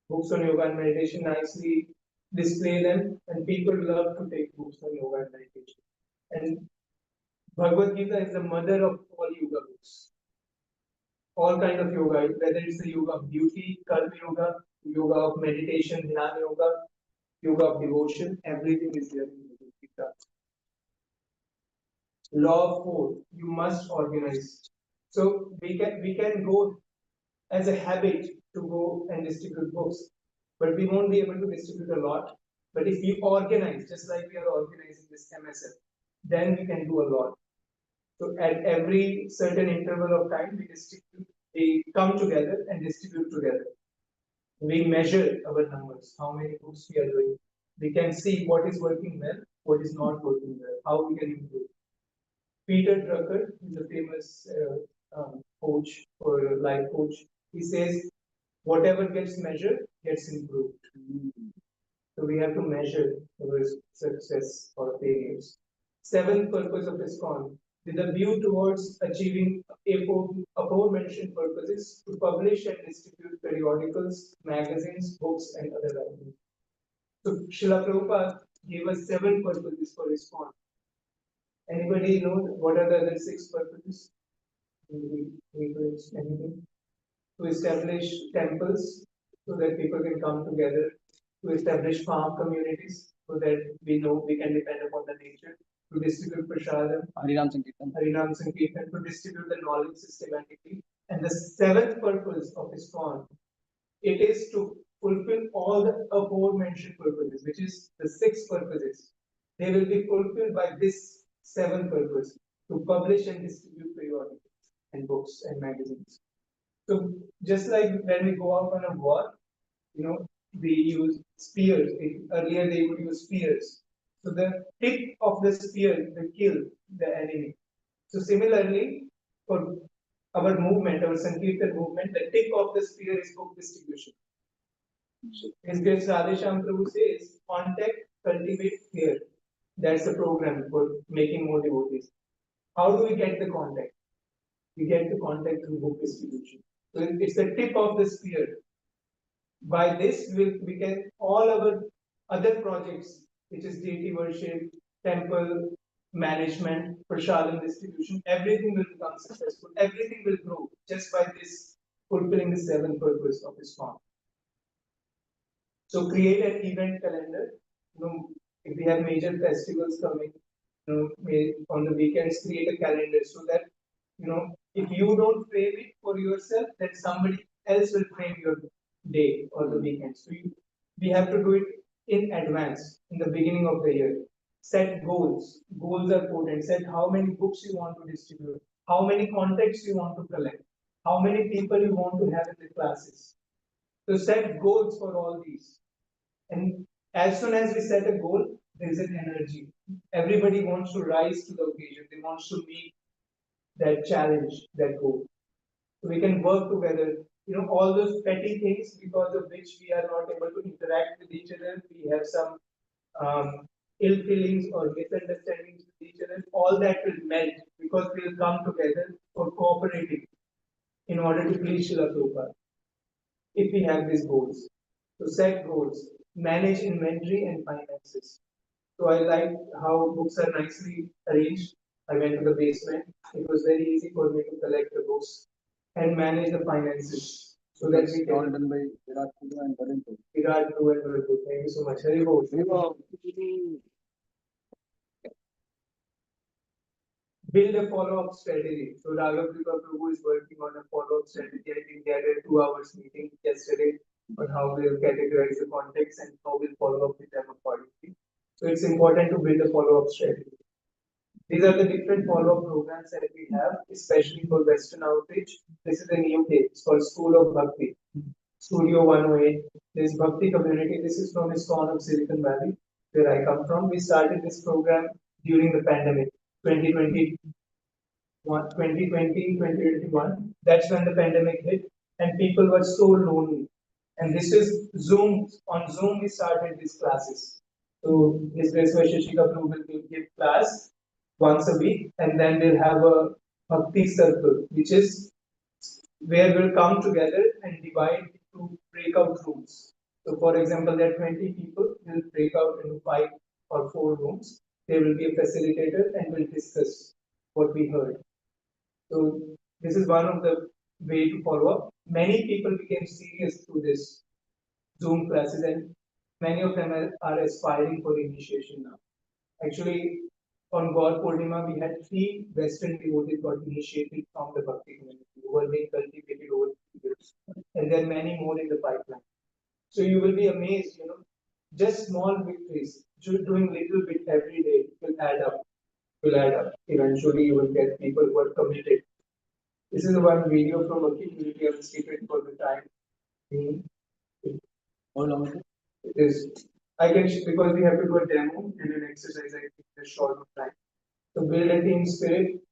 books on yoga and meditation nicely, display them, and people love to take books on yoga and meditation. And Bhagavad Gita is the mother of all yoga books. All kind of yoga, whether it's the yoga of beauty, karma yoga of meditation, dhyana yoga of devotion, everything is there in Bhagavad Gita. Law of four, you must organize. So we can go as a habit to go and distribute books, but we won't be able to distribute a lot. But if we organize, just like we are organizing this MSF, then we can do a lot. So at every certain interval of time, we come together and distribute together. We measure our numbers, how many books we are doing. We can see what is working well, what is not working well, how we can improve. Peter Drucker is a famous coach or life coach. He says, whatever gets measured gets improved. So we have to measure our success or failures. Seventh purpose of ISKCON, with a view towards achieving aforementioned purposes, to publish and distribute periodicals, magazines, books, and other writings. So Srila Prabhupada gave us 7 purposes for ISKCON. Anybody know what are the other 6 purposes? Anything? To establish temples so that people can come together, to establish farm communities so that we know we can depend upon the nature, to distribute prasadam, Harinam Sankirtan, to distribute the knowledge systematically. And the 7th purpose of ISKCON, it is to fulfill all the aforementioned purposes, which is the 6 purposes. They will be fulfilled by this 7th purpose, to publish and distribute periodicals and books and magazines. So just like when we go out on a war, we use spears. Earlier they would use spears. So the tip of the spear will kill the enemy. So similarly, for our movement, our Sankirtan movement, the tip of the spear is book distribution. His Grace Radhesham Prabhu says, contact, cultivate, care. That's the program for making more devotees. How do we get the contact? We get the contact through book distribution. So it's the tip of the spear. By this, we can all our other projects, which is deity worship, temple management, prasadam distribution, everything will become successful. Everything will grow just by this fulfilling the 7th purpose of ISKCON. So create an event calendar. If we have major festivals coming, on the weekends, create a calendar so that if you don't frame it for yourself, then somebody else will frame your day or the weekend. So we have to do it in advance in the beginning of the year. Set goals. Goals are important. Set how many books you want to distribute, how many contacts you want to collect, how many people you want to have in the classes. So set goals for all these. And as soon as we set a goal, there is an energy. Everybody wants to rise to the occasion. They want to meet that challenge, that goal. So we can work together. All those petty things because of which we are not able to interact with each other. We have some ill feelings or misunderstandings with each other. All that will melt because we will come together for cooperating in order to please Srila Prabhupada if we have these goals. So set goals, manage inventory and finances. So I like how books are nicely arranged. I went to the basement. It was very easy for me to collect the books and manage the finances. So that we all can done by Virat Kohli and Varun Kohli. Virat Kohli and Varun Kohli. Thank you so much. Hari Bol. Build a follow-up strategy. So Raghav Kripa Prabhu is working on a follow-up strategy. I think they had a 2 hours meeting yesterday on how we'll categorize the context and how we'll follow up with them accordingly. So it's important to build a follow-up strategy. These are the different follow-up programs that we have, especially for Western outreach. This is a new page. It's called School of Bhakti. Studio 108. This Bhakti community. This is from ISKCON of Silicon Valley, where I come from. We started this program during the pandemic, 2020, 2021. That's when the pandemic hit, and people were so lonely. And this is Zoom. On Zoom, we started these classes. So His Grace Shishika Prabhu will give class once a week, and then we'll have a Bhakti circle, which is where we'll come together and divide into breakout rooms. So, for example, there are 20 people, we'll break out into 5 or 4 rooms. There will be a facilitator and we'll discuss what we heard. So, this is one of the way to follow up. Many people became serious through this Zoom classes, and many of them are aspiring for initiation now. Actually, on God Purnima, we had 3 Western devotees got initiated from the Bhakti community who were being cultivated over the years. And there are many more in the pipeline. So you will be amazed, just small victories, doing little bit every day will add up. Eventually, you will get people who are committed. This is one video from Bhakti community. I will skip it for the time. How long is it? It is. I can because we have to do a demo and an exercise. I think in a short time. To build a team spirit,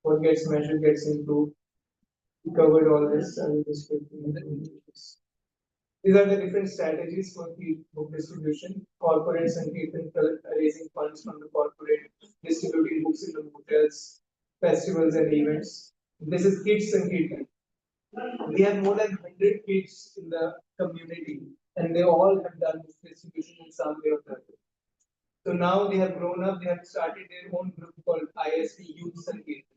what gets measured gets improved. We covered all this. I will just quickly this. These are the different strategies for the book distribution. Corporate Sankirtan raising funds from the corporate, distributing books in the hotels, festivals and events. This is Kids Sankirtan. We have more than 100 kids in the community, and they all have done this distribution in some way or other. So now they have grown up, they have started their own group called ISP Youth Sankirtan.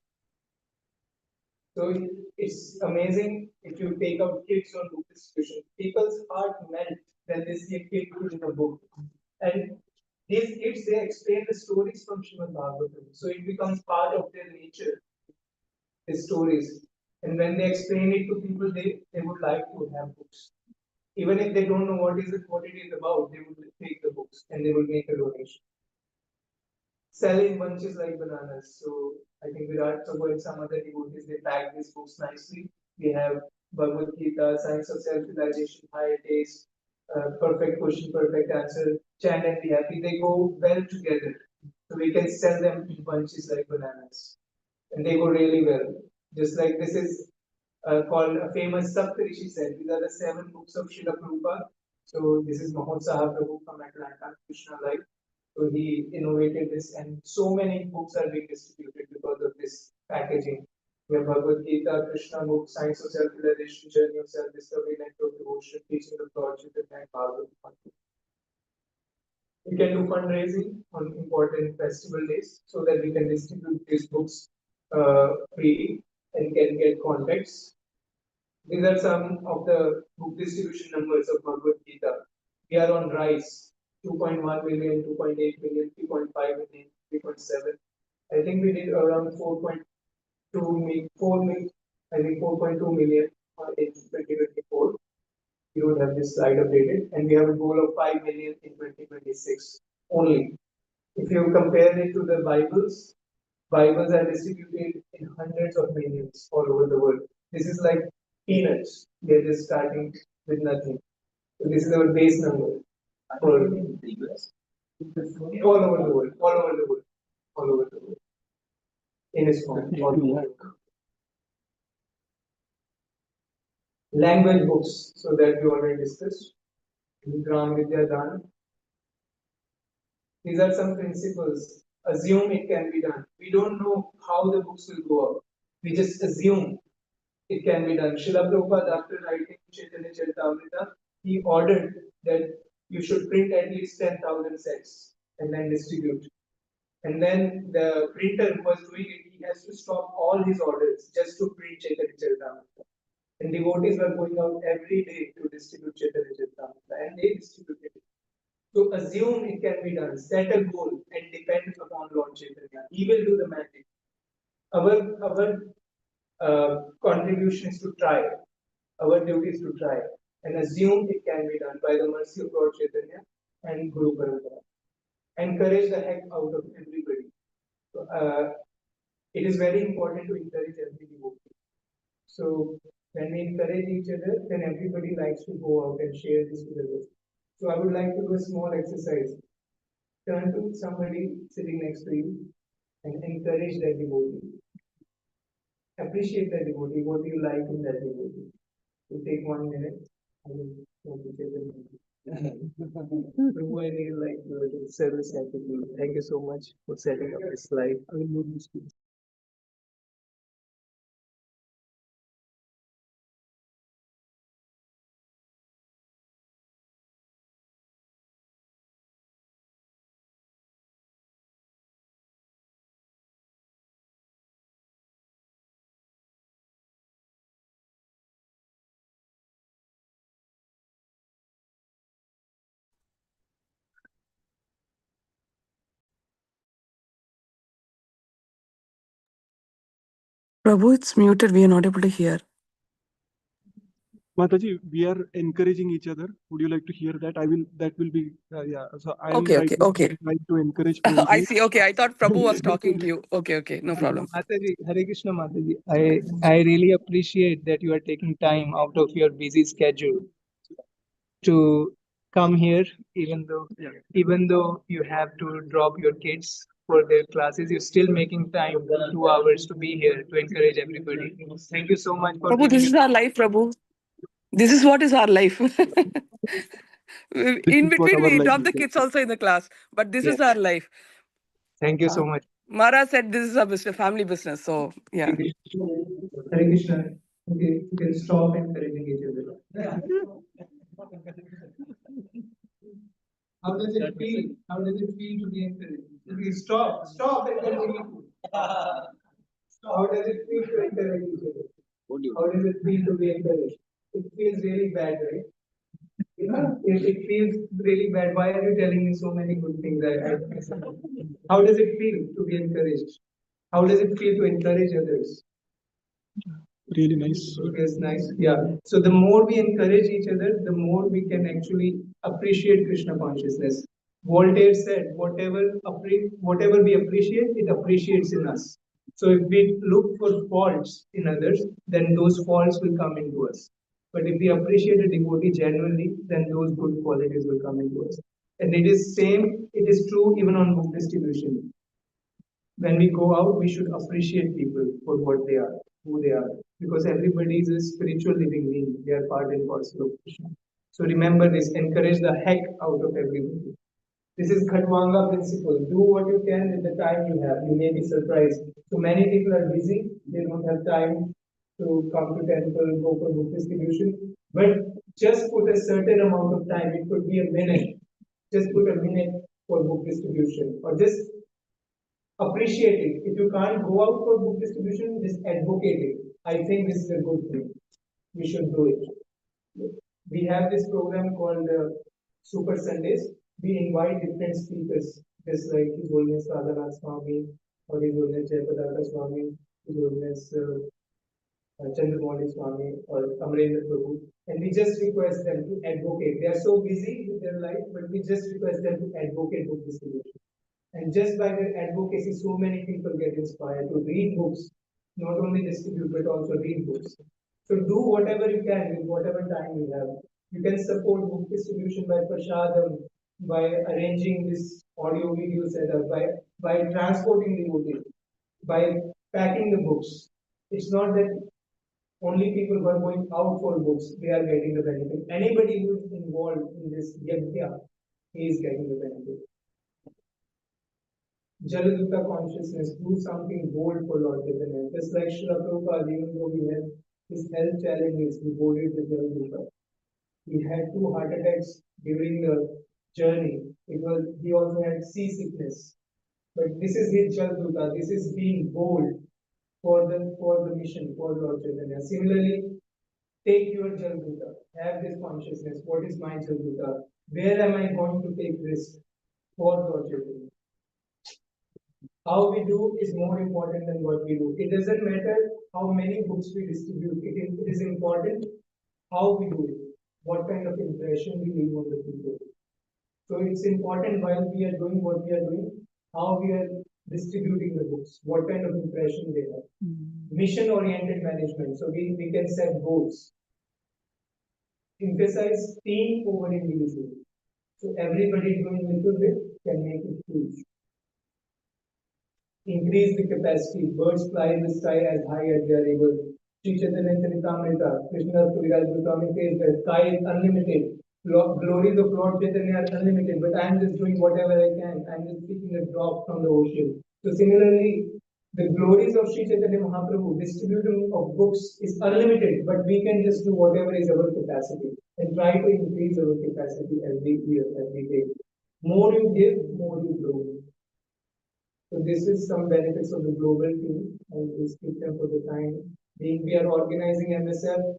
So it's amazing if you take out kids on book distribution. People's heart melt when they see a kid reading a book. And these kids, they explain the stories from Srimad Bhagavatam. So it becomes part of their nature, the stories. And when they explain it to people, they would like to have books. Even if they don't know what it is about, they would take the books and they will make a donation. Selling bunches like bananas. So I think Virat Prabhu and some other devotees, they pack these books nicely. We have Bhagavad Gita, Science of Self-Realization, Higher Taste, Perfect Question, Perfect Answer, Chant and Be Happy. They go well together. So we can sell them in bunches like bananas. And they go really well. Just like this is called a famous Saptarishi set. These are the 7 books of Srila Prabhupada. So this is Mahotsaha Prabhu from Atlanta, Krishna Life. So he innovated this, and so many books are being distributed because of this packaging. We have Bhagavad Gita, Krishna book, Science of Self-Realization, Journey of Self-Discovery, Network Devotion, Teaching of God, and Bhagavad. We can do fundraising on important festival days so that we can distribute these books freely and can get contacts. These are some of the book distribution numbers of Bhagavad Gita. We are on rise. 2.1 million, 2.8 million, 3.5 million, 3.7. I think we did around 4.2 million, I think 4.2 million in 2024. We don't have this slide updated, and we have a goal of 5 million in 2026 only. If you compare it to the Bibles, Bibles are distributed in hundreds of millions all over the world. This is like peanuts. They're just starting with nothing. So this is our base number for all over the world, all over the world, all over the world. In its form, all over the world. Language books, so that we already discussed. Gram Vidya Dan. These are some principles. Assume it can be done. We don't know how the books will go out. We just assume it can be done. Srila Prabhupada, after writing Chaitanya Charitamrita, he ordered that you should print at least 10,000 sets and then distribute. And then the printer who was doing it, he has to stop all his orders just to print Chaitanya Charitamrita. And devotees were going out every day to distribute Chaitanya Charitamrita, and they distributed it. So assume it can be done, set a goal, and depend upon Lord Chaitanya. He will do the magic. Our contribution is to try. Our duty is to try and assume it can be done by the mercy of Lord Chaitanya and Guru Parampara. Encourage the heck out of everybody. So, it is very important to encourage every devotee. So when we encourage each other, then everybody likes to go out and share this with others. So I would like to do a small exercise. Turn to somebody sitting next to you and encourage that devotee. Appreciate that devotee. What do you like in that devotee? You take 1 minute. I will take a minute. Prabhu, I really like the service attitude. Thank you so much for setting up this slide. I will move this to Prabhu, it's muted. We are not able to hear. Mataji, we are encouraging each other. Would you like to hear that? That will be, yeah. So I'll Okay, try okay, to, okay. try to encourage I Prabhuji. see. Okay, I thought Prabhu was talking to you. Okay, no problem. Mataji, Hare Krishna Mataji. I really appreciate that you are taking time out of your busy schedule to come here, even though you have to drop your kids for their classes, you're still making time 2 hours to be here to encourage everybody. Thank you so much for Prabhu, this is our life, Prabhu. This is what is our life. This In is what between, our we life drop the is. kids also in the class, but this is Yes. our life. Thank you so much. Mara said this is a business, family business. So, yeah. Hare Krishna. Okay, you can stop encouraging each other. How does it feel? How does it feel to be encouraged? Okay, stop encouraging each other. How does it feel to encourage each other? How does it feel to be encouraged? It feels really bad, right? It feels really bad. Why are you telling me so many good things? How does it feel to be encouraged? How does it feel to encourage others? Really nice. It is nice. Yeah. So the more we encourage each other, the more we can actually appreciate Krishna consciousness. Voltaire said, whatever we appreciate, it appreciates in us. So if we look for faults in others, then those faults will come into us. But if we appreciate a devotee genuinely, then those good qualities will come into us. And it is true even on book distribution. When we go out, we should appreciate people for what they are, who they are, because everybody is a spiritual living being. They are part and parcel of Krishna. So remember this, encourage the heck out of everybody. This is Khatwanga principle. Do what you can with the time you have. You may be surprised. So many people are busy, they don't have time to come to temple, go for book distribution. But just put a certain amount of time, it could be a minute. Just put a minute for book distribution, or just appreciate it. If you can't go out for book distribution, just advocate it. I think this is a good thing. We should do it. We have this program called Super Sundays. We invite different speakers, just like His Holiness Radhanath Swami, or His Holiness Jayapadaka Swami, His Holiness Chandramouli Swami or Amrendra Prabhu, and we just request them to advocate. They are so busy with their life, but we just request them to advocate book distribution. And just by their advocacy, so many people get inspired to read books, not only distribute, but also read books. So do whatever you can with whatever time you have. You can support book distribution by prashadam, by arranging this audio video setup, by transporting the devotees, by packing the books. It's not that only people who are going out for books, they are getting the benefit. Anybody who is involved in this yajna, he is getting the benefit. Jaladuta consciousness, do something bold for Lord Chaitanya. Just like Srila Prabhupada, even though he had his health challenges, he boarded with Jaladuta. He had 2 heart attacks during the journey. He also had seasickness. But this is his Jaladuta. This is being bold for the mission for Lord Chaitanya. Similarly, take your Jaladuta. Have this consciousness. What is my Jaladuta? Where am I going to take risk for Lord Chaitanya? How we do is more important than what we do. It doesn't matter how many books we distribute. It is important how we do it, what kind of impression we leave on the people. So it's important while we are doing what we are doing, how we are distributing the books, what kind of impression they have. Mission-oriented management. So we can set goals. Emphasize team over individual. So everybody doing little bit can make it huge. Increase the capacity. Birds fly in the sky as high as they are able. Sri Chaitanya Charitamrita, Krishna's Kaviraj Goswami says the sky is unlimited. Glories of Lord Chaitanya are unlimited, but I am just doing whatever I can. I am just taking a drop from the ocean. So similarly, the glories of Sri Chaitanya Mahaprabhu, distribution of books is unlimited, but we can just do whatever is our capacity and try to increase our capacity every year, every day. More you give, more you grow. So this is some benefits of the global team. I will skip them for the time being. We are organizing MSF.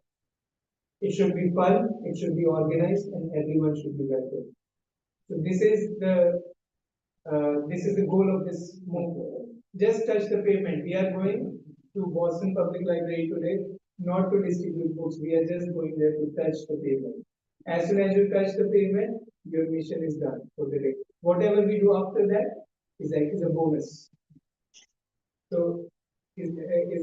It should be fun, it should be organized, and everyone should be welcome. So this is the goal of this move. Just touch the pavement. We are going to Boston Public Library today, not to distribute books. We are just going there to touch the pavement. As soon as you touch the pavement, your mission is done for the day. Whatever we do after that is a bonus. So is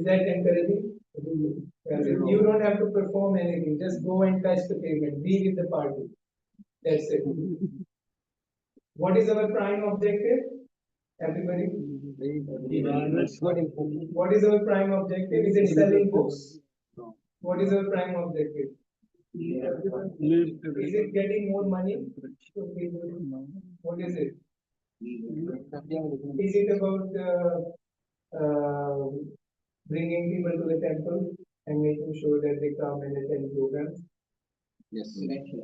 that encouraging? You don't have to perform anything. Just go and touch the pavement. Be with the party. That's it. What is our prime objective? Everybody? What is our prime objective? Is it selling books? What is our prime objective? Is it getting more money? What is it? Is it about bringing people to the temple and making sure that they come and attend programs? Yes. Eventually,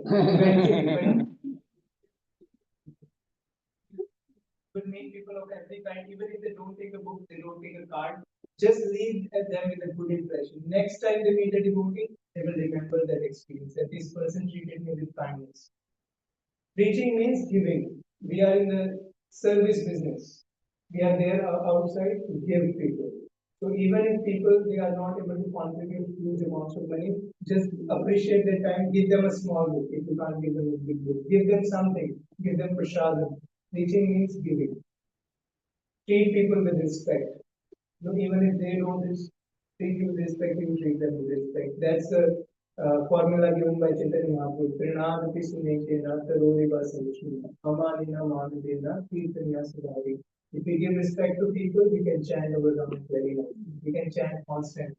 but meet people of every kind, even if they don't take a book, they don't take a card, just leave them with a good impression. Next time they meet a devotee, they will remember that experience, that this person treated me with kindness. Preaching means giving. We are in the service business. We are there outside to give people. So even if people they are not able to contribute huge amounts of money, just appreciate their time. Give them a small book. If you can't give them a big book, give them something. Give them prasadam. Preaching means giving. Treat people with respect. Even if they don't treat you with respect, you treat them with respect. That's the formula given by Chaitanya Mahaprabhu. Pranamati sunekena taroriva sanchina amalina manudena kirtanya sudari. If we give respect to people, we can chant our rounds very nicely. We can chant constantly.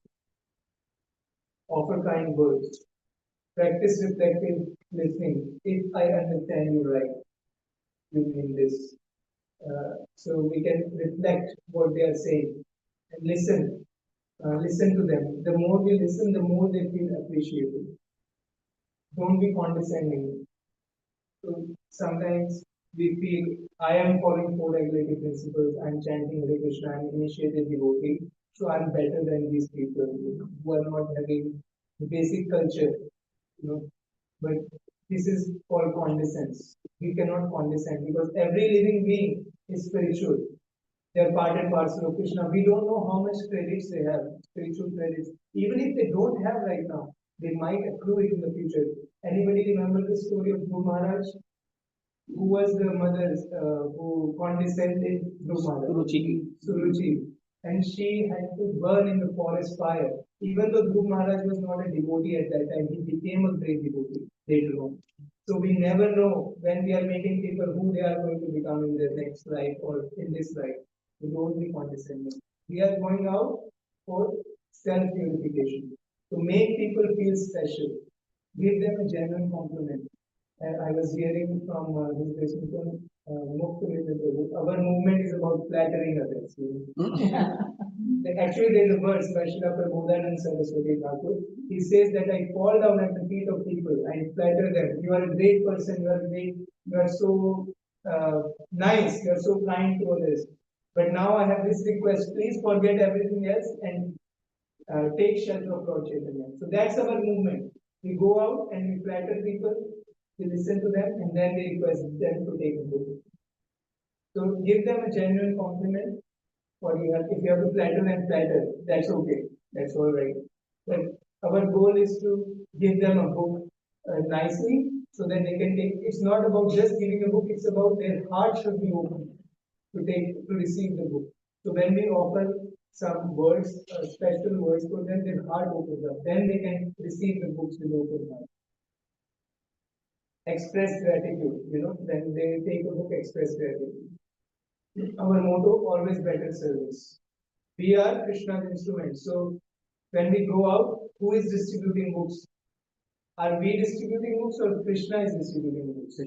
Offer kind words. Practice reflective listening. If I understand you right, you mean this. So we can reflect what they are saying and listen. Listen to them. The more we listen, the more they feel appreciated. Don't be condescending. So sometimes we feel I am following 4 regulative principles, I'm chanting Hare Krishna, I'm initiated devotee, so I'm better than these people who are not having the basic culture, But this is called condescends. We cannot condescend because every living being is spiritual. They are part and parcel of Krishna. We don't know how much credits they have, spiritual credits. Even if they don't have right now, they might accrue it in the future. Anybody remember the story of Dhruv Maharaj? Who was the mother who condescended Dhruv Maharaj? Suruchi. And she had to burn in the forest fire. Even though Dhruv Maharaj was not a devotee at that time, he became a great devotee later on. So we never know when we are making people who they are going to become in their next life or in this life. We don't be condescending. We are going out for self-purification, to make people feel special. Give them a genuine compliment. I was hearing from this Washington, our movement is about flattering others. Actually, there is a verse by Srila Prabodhanand Saraswati Thakur. He says that I fall down at the feet of people and flatter them. You are a great person. You are so nice. You are so kind to others. But now I have this request. Please forget everything else and take shelter of Lord Chaitanya. So that's our movement. We go out and we flatter people, we listen to them, and then we request them to take a book. So give them a genuine compliment, or if you have to flatter them, flatter. That's okay. That's all right. But our goal is to give them a book nicely so that they can take. It's not about just giving a book. It's about their heart should be open to receive the book. So when we offer some words, special words for them, their heart opens up. Then they can receive the books with open heart. Express gratitude. When they take a book, express gratitude. Our motto: always better service. We are Krishna's instruments. So when we go out, who is distributing books? Are we distributing books or Krishna is distributing books?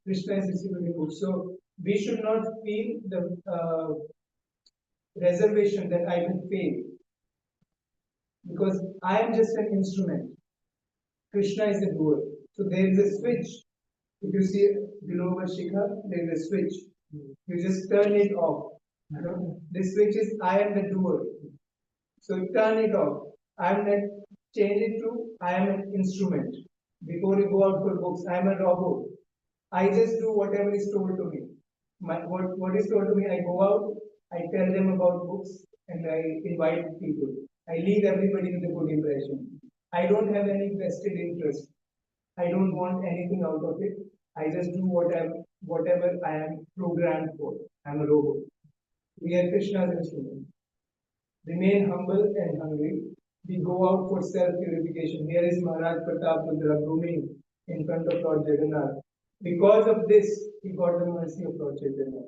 Krishna is distributing books. So we should not feel the reservation that I will fail because I am just an instrument. Krishna is the doer. So there is a switch. If you see below Shikha, there is a switch. You just turn it off. This switch is I am the doer. So turn it off. I am not change it to I am an instrument. Before you go out for books, I am a robot. I just do whatever is told to me. What is told to me, I go out, I tell them about books, and I invite people. I leave everybody with a good impression. I don't have any vested interest. I don't want anything out of it. I just do whatever I am programmed for. I'm a robot. We are Krishna's instrument. Remain humble and hungry. We go out for self-purification. Here is Maharaj Pratap Rudra blooming in front of Lord Jagannath. Because of this, he got the mercy of Lord Chaitanya.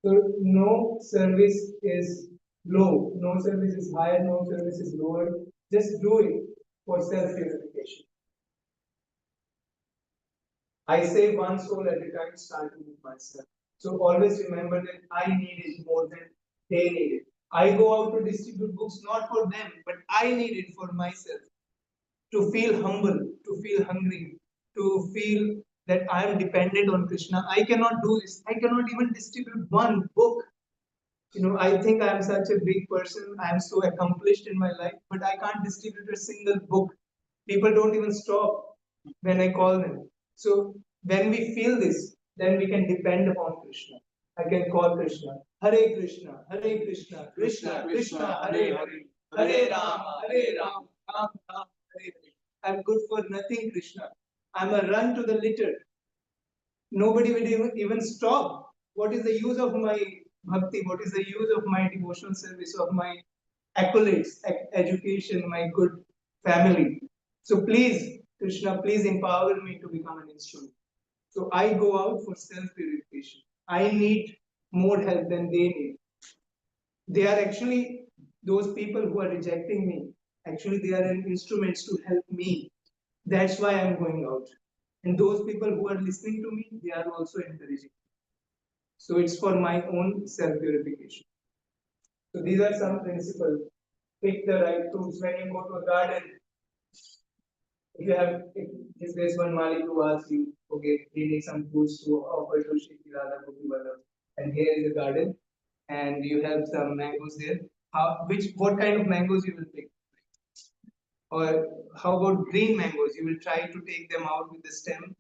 So no service is low, no service is higher, no service is lower. Just do it for self-purification. I say one soul at a time, starting with myself. So always remember that I need it more than they need it. I go out to distribute books not for them, but I need it for myself. To feel humble, to feel hungry, to feel that I am dependent on Krishna. I cannot do this. I cannot even distribute one book. I think I am such a big person. I am so accomplished in my life, but I can't distribute a single book. People don't even stop when I call them. So when we feel this, then we can depend upon Krishna. I can call Krishna. Hare Krishna, Hare Krishna, Krishna Krishna, Hare Hare, Hare Rama, Hare Rama, Ram Ram, Hare Hare. I'm good for nothing, Krishna. I'm a run to the litter. Nobody will even stop. What is the use of my bhakti? What is the use of my devotional service, of my accolades, education, my good family? So please, Krishna, please empower me to become an instrument. So I go out for self-purification. I need more help than they need. They are actually those people who are rejecting me. Actually, they are instruments to help me. That's why I'm going out. And those people who are listening to me, they are also encouraging. So it's for my own self-purification. So these are some principles. Pick the right fruits when you go to a garden. If there's one Malik who asks you, okay, we need some fruits to offer to Shri Radha Gopi Vallabh. And here is the garden, and you have some mangoes there. What kind of mangoes you will pick? Or how about green mangoes? You will try to take them out with the stem.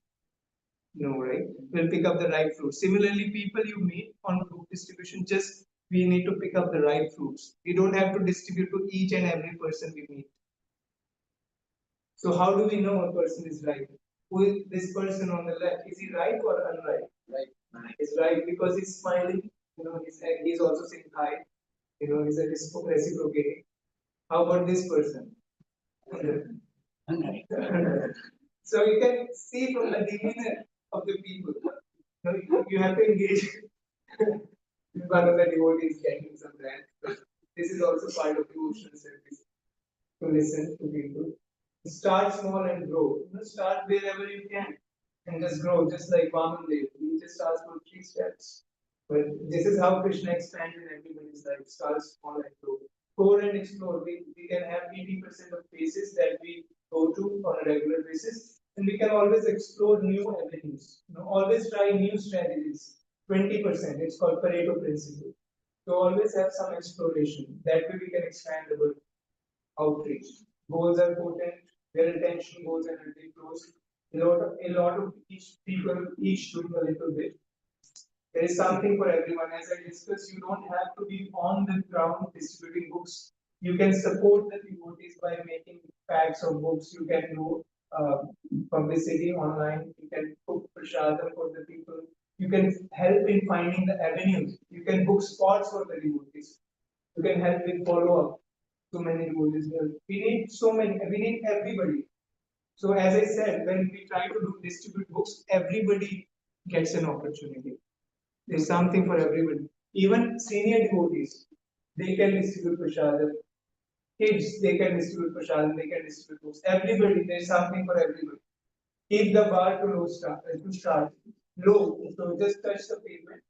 No, right? We'll pick up the right fruits. Similarly, people you meet on book distribution, just we need to pick up the right fruits. We don't have to distribute to each and every person we meet. So how do we know a person is right? Who is this person on the left? Is he right or unright? Right. He's right because he's smiling. He's also saying hi. He's a reciprocating. How about this person? Right. So you can see from the demeanor of the people. You have to engage with one of the devotees getting some rant. This is also part of devotional service to listen to people. Start small and grow. Start wherever you can and just grow, just like Vaman Dev. He just starts with 3 steps. But this is how Krishna expands in everybody's life. Start small and grow. Go and explore. We can have 80% of places that we go to on a regular basis, and we can always explore new avenues. Always try new strategies. 20%. It's called Pareto principle. So always have some exploration. That way we can expand our outreach. Goals are potent, their attention goes and energy flows. A lot of each people, each doing a little bit. There is something for everyone. As I discussed, you don't have to be on the ground distributing books. You can support the devotees by making packs of books. You can do publicity online. You can cook prasadam for the people. You can help in finding the avenues. You can book spots for the devotees. You can help with follow up. So many devotees here. We need so many. We need everybody. So as I said, when we try to distribute books, everybody gets an opportunity. There's something for everybody. Even senior devotees, they can distribute prasadam. Kids, they can distribute prasadam. They can distribute books. Everybody, there's something for everybody. Keep the bar to start low. So just touch the pavement.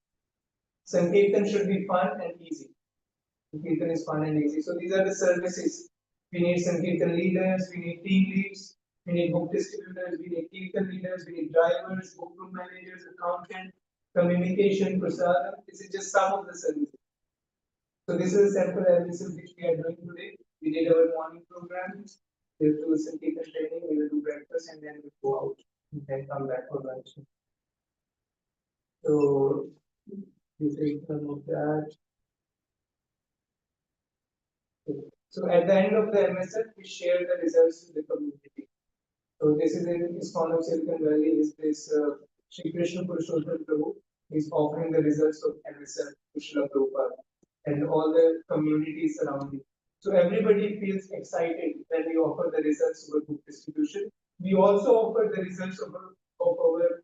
Sankirtan should be fun and easy. Sankirtan is fun and easy. So these are the services. We need Sankirtan leaders, we need team leads, we need book distributors, we need Kirtan leaders, we need drivers, book room managers, accountant, communication, prasadam. This is just some of the services. So this is a sample analysis which we are doing today. We did our morning programs. We'll do Sankirtan training, we will do breakfast, and then we'll go out and then come back for lunch. So we take some of that. So at the end of the MSF, we share the results with the community. So this is in ISKCON of Silicon Valley. Is this Shri Krishna Purushottam Prabhu is offering the results of MSF to Srila Prabhupada and all the communities surrounding. So everybody feels excited when we offer the results of our book distribution. We also offer the results of our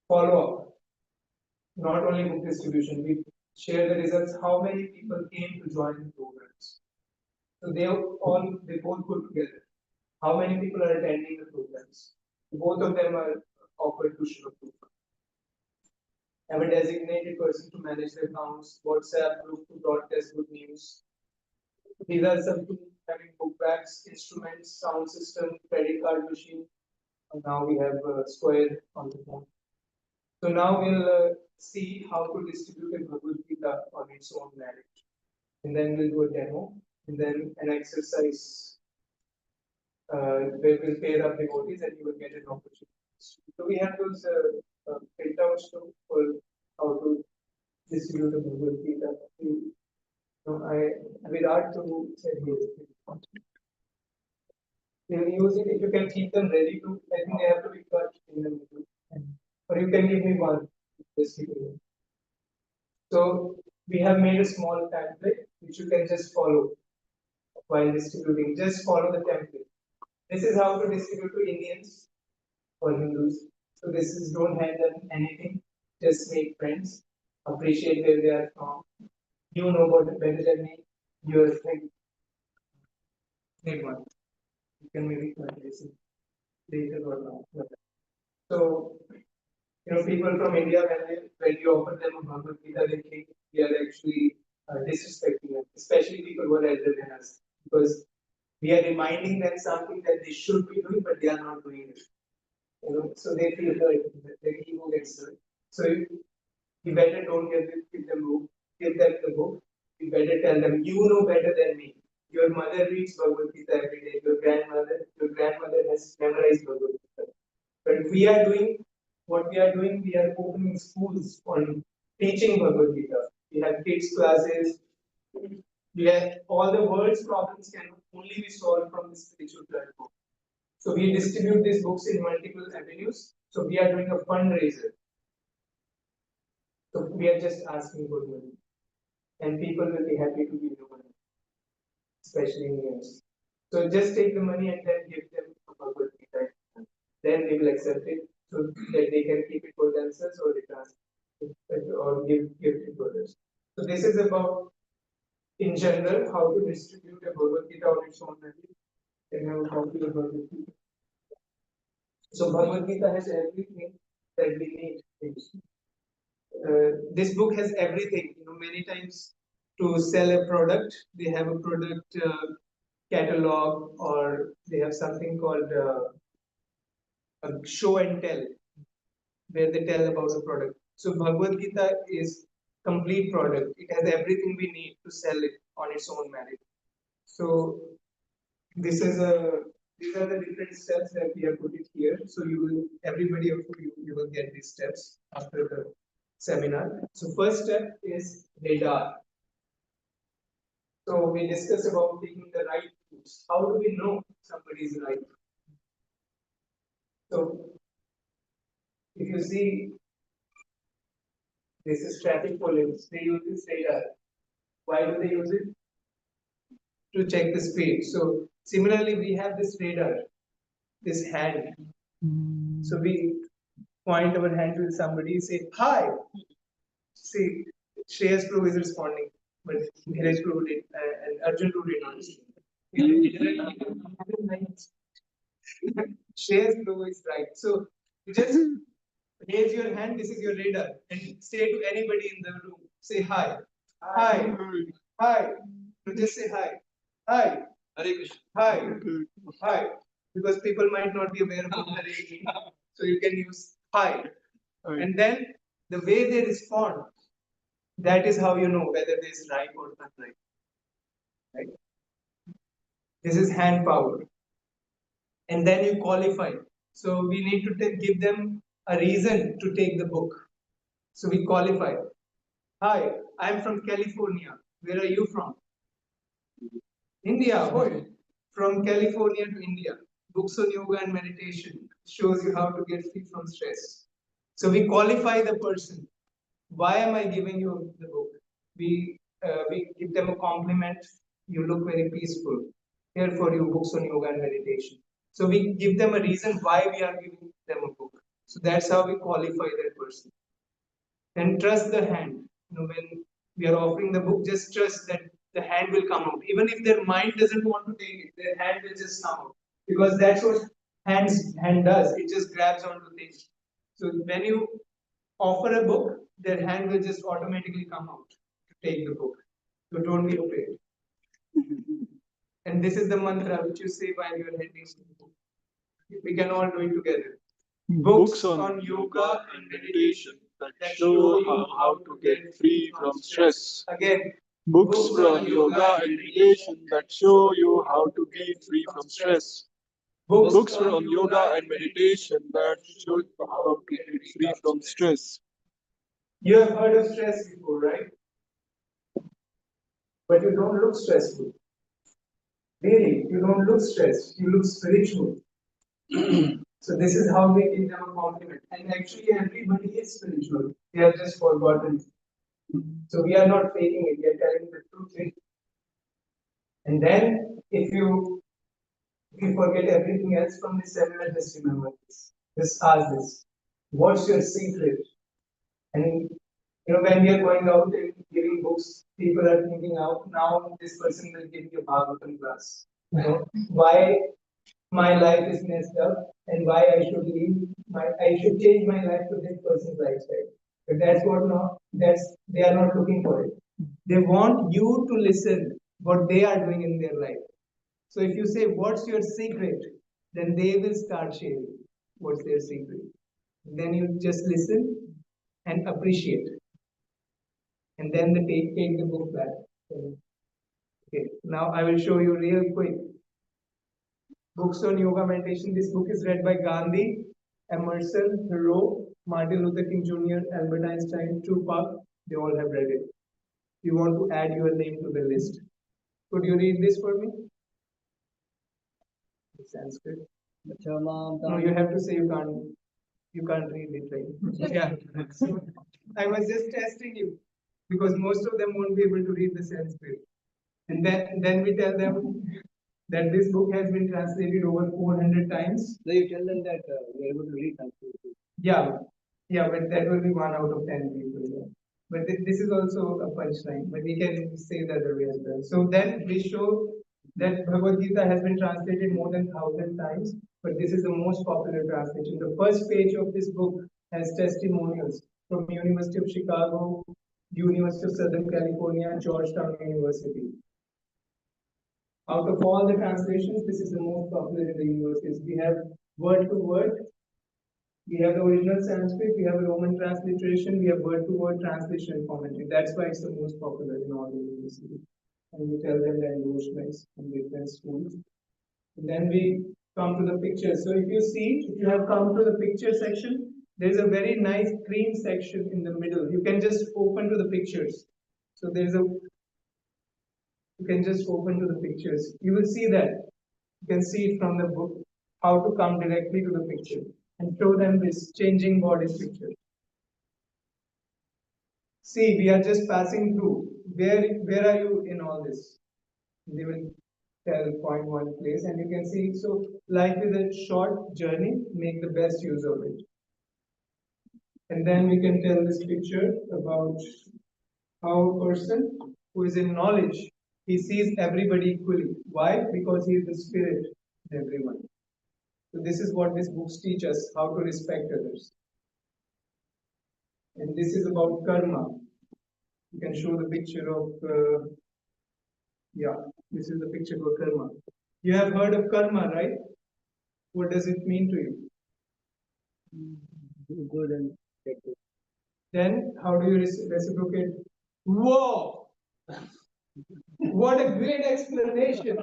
follow-up. Not only book distribution, we share the results. How many people came to join the programs? So they both put together. How many people are attending the programs? Both of them are offered to Srila Prabhupada. Have a designated person to manage the accounts, WhatsApp group to broadcast good news. These are some tools having book bags, instruments, sound system, credit card machine. And now we have Square on the phone. So now we'll see how to distribute a Bhagavad Gita on its own merit. And then we'll do a demo, and then an exercise where we'll pair up devotees and you will get an opportunity. So we have those printouts for how to distribute a Bhagavad Gita. Virat to said here. We'll use it if you can keep them ready to. I think they have to be cut in the middle. Or you can give me one. Just keep it. So we have made a small template which you can just follow while distributing. Just follow the template. This is how to distribute to Indians or Hindus. So this is don't hand them anything. Just make friends. Appreciate where they are from. You know about it better than me. You are thing. Make one. You can maybe listen later or not. So people from India, when you offer them a Bhagavad Gita, they think we are actually disrespecting them, especially people who are elder than us, because we are reminding them something that they should be doing, but they are not doing it. So they feel hurt, their ego gets hurt. So you better don't give them book, give them the book. You better tell them, you know better than me. Your mother reads Bhagavad Gita every day. Your grandmother has memorized Bhagavad Gita. But we are doing what we are doing, we are opening schools on teaching Bhagavad Gita. We have kids classes. We have all the world's problems can only be solved from the spiritual platform. So we distribute these books in multiple avenues. So we are doing a fundraiser. So we are just asking for money, and people will be happy to give you money, especially Indians. So just take the money and then give them to Bhagavad Gita. Then they will accept it, so that they can keep it for themselves or return it or give it to others. So this is about, in general, how to distribute a Bhagavad Gita on its own merit and have a copy of Bhagavad Gita. So Bhagavad Gita has everything that we need. This book has everything. Many times to sell a product, they have a product catalog, or they have something called a show and tell, where they tell about the product. So Bhagavad Gita is complete product. It has everything we need to sell it on its own merit. So these are the different steps that we have put it here. So everybody of you will get these steps after the seminar. So first step is radar. So we discuss about taking the right routes. How do we know somebody is right? So if you see, this is traffic police. They use this radar. Why do they use it? To check the speed. So similarly, we have this radar, this hand. So we point our hand to somebody, say hi. See, Shreyas Prabhu is responding, but Dheeraj Prabhu did, and Arjun Prabhu did not respond. Shreyas Prabhu is right. So you just raise your hand, this is your radar, and say to anybody in the room, say hi. Hi. Hi. So just say hi. Hi. Hare Krishna. Hi. Hi. Because people might not be aware about the Hare, so you can use hi. And then the way they respond, that is how you know whether they is right or not right. Right? This is hand power. And then you qualify. So we need to give them a reason to take the book. So we qualify. Hi, I'm from California. Where are you from? India. Good. From California to India. Books on yoga and meditation shows you how to get free from stress. So we qualify the person. Why am I giving you the book? We give them a compliment. You look very peaceful. Here for you, books on yoga and meditation. So we give them a reason why we are giving them a book. So that's how we qualify that person. And trust the hand. When we are offering the book, just trust that the hand will come out. Even if their mind doesn't want to take it, their hand will just come out. Because that's what hand does. It just grabs onto things. So when you offer a book, their hand will just automatically come out to take the book. So don't be afraid. And this is the mantra which you say while you are handing the book. We can all do it together. Books on yoga and meditation that show you how to get free from stress. Again, Books on yoga and meditation that show you how to get free from stress. Books on yoga and meditation that show you how to get free from stress. You have heard of stress before, right? But you don't look stressful. Really, you don't look stressed. You look spiritual. So this is how we give them a compliment. And actually, everybody is spiritual. They have just forgotten. So we are not faking it. We are telling the truth. And then, if you forget everything else from this seminar, just remember this. Just ask this. What's your secret? And when we are going out and giving books, people are thinking out now this person will give you a Bhagavatam class. Why my life is messed up and why I should change my life to this person's lifestyle. But they are not looking for it. They want you to listen what they are doing in their life. So if you say, what's your secret? Then they will start sharing what's their secret. Then you just listen and appreciate. And then they take the book back. Okay, now I will show you real quick. Books on yoga meditation. This book is read by Gandhi, Emerson, Thoreau, Martin Luther King Jr., Albert Einstein, Tupac, they all have read it. You want to add your name to the list. Could you read this for me? Sanskrit. No, you have to say you can't read it, right? Yeah. I was just testing you because most of them won't be able to read the Sanskrit. And then we tell them that this book has been translated over 400 times. So you tell them that you're able to read Sanskrit. Yeah, but that will be 1 out of 10 people. Yeah. But this is also a punchline, but we can say that way as well. So then we show that Bhagavad Gita has been translated more than 1,000 times, but this is the most popular translation. The first page of this book has testimonials from University of Chicago, University of Southern California, Georgetown University. Out of all the translations, this is the most popular in the universities. We have word to word. We have the original Sanskrit, we have a Roman transliteration, we have word-to-word translation and commentary. That's why it's the most popular in all the universities. And we tell them the endorsements from different schools. And then we come to the pictures. So if you have come to the picture section, there is a very nice green section in the middle. You can just open to the pictures. So you can just open to the pictures. You will see that. You can see it from the book, how to come directly to the picture and show them this changing bodies picture. See, we are just passing through. Where are you in all this? They will tell point one place, and you can see. So, life is a short journey. Make the best use of it. And then we can tell this picture about how a person who is in knowledge, he sees everybody equally. Why? Because he is the spirit in everyone. So this is what these books teach us, how to respect others. And this is about karma. You can show the picture of, this is the picture of karma. You have heard of karma, right? What does it mean to you? Do good and get good. Then how do you reciprocate? Whoa! What a great explanation!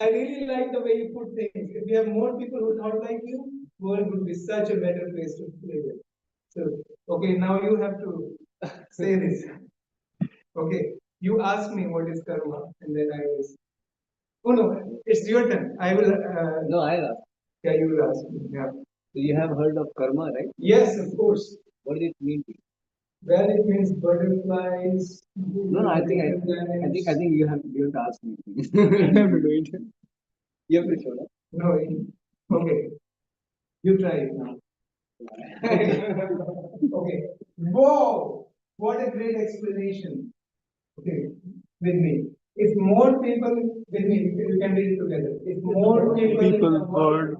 I really like the way you put things. If we have more people who thought like you, world would be such a better place to live in. So, okay, now you have to say this. Okay, you ask me what is karma, and then I will. Oh no, it's your turn. I will. No, I'll ask. Yeah, you will ask me. Yeah. So you have heard of karma, right? Yes, of course. What does it mean to you? Well, it means butterflies. No, I think you have to ask me. You have to do it. You have to show that. No, okay. You try it now. Okay. Whoa! What a great explanation. Okay, with me. If more people with me, you can read it together. If more people heard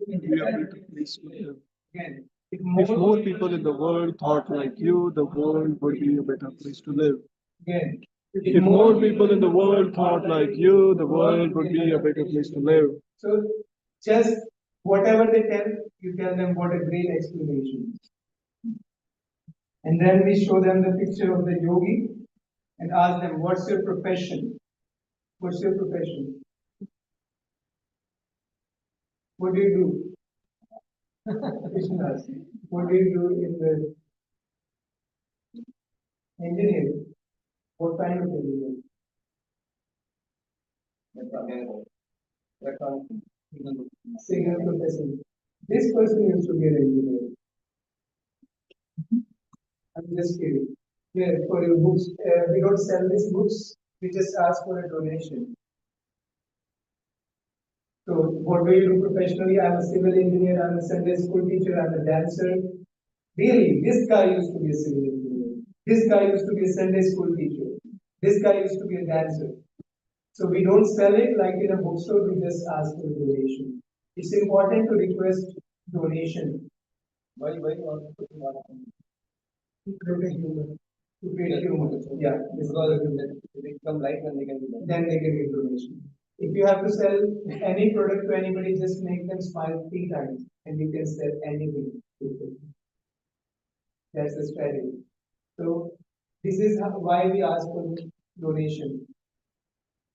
in be a better place to live. again, If more people in the world thought like you, the world would be a better place to live. again, If more people in the world thought like you, the world would be a better place to live. so just whatever they tell, you tell them what a great explanation. And then we show them the picture of the yogi and ask them, what's your profession? What's your profession? What do you do? Krishna asks, what do you do in the engineering? What kind of engineering? Signal processing. This person used to be an engineer. I'm just kidding. Yeah, for your books, we don't sell these books. We just ask for a donation. So, what do you do professionally? I'm a civil engineer. I'm a Sunday school teacher. I'm a dancer. Really, this guy used to be a civil engineer. This guy used to be a Sunday school teacher. This guy used to be a dancer. So we don't sell it like in a bookstore. We just ask for a donation. It's important to request donation. Why you want to put in one? To create humor. To create humor. Yeah, Because if they come right, then they can do that. then they can give donation. If you have to sell any product to anybody, just make them smile 3 times and you can sell anything. That's the strategy. So this is why we ask for donation.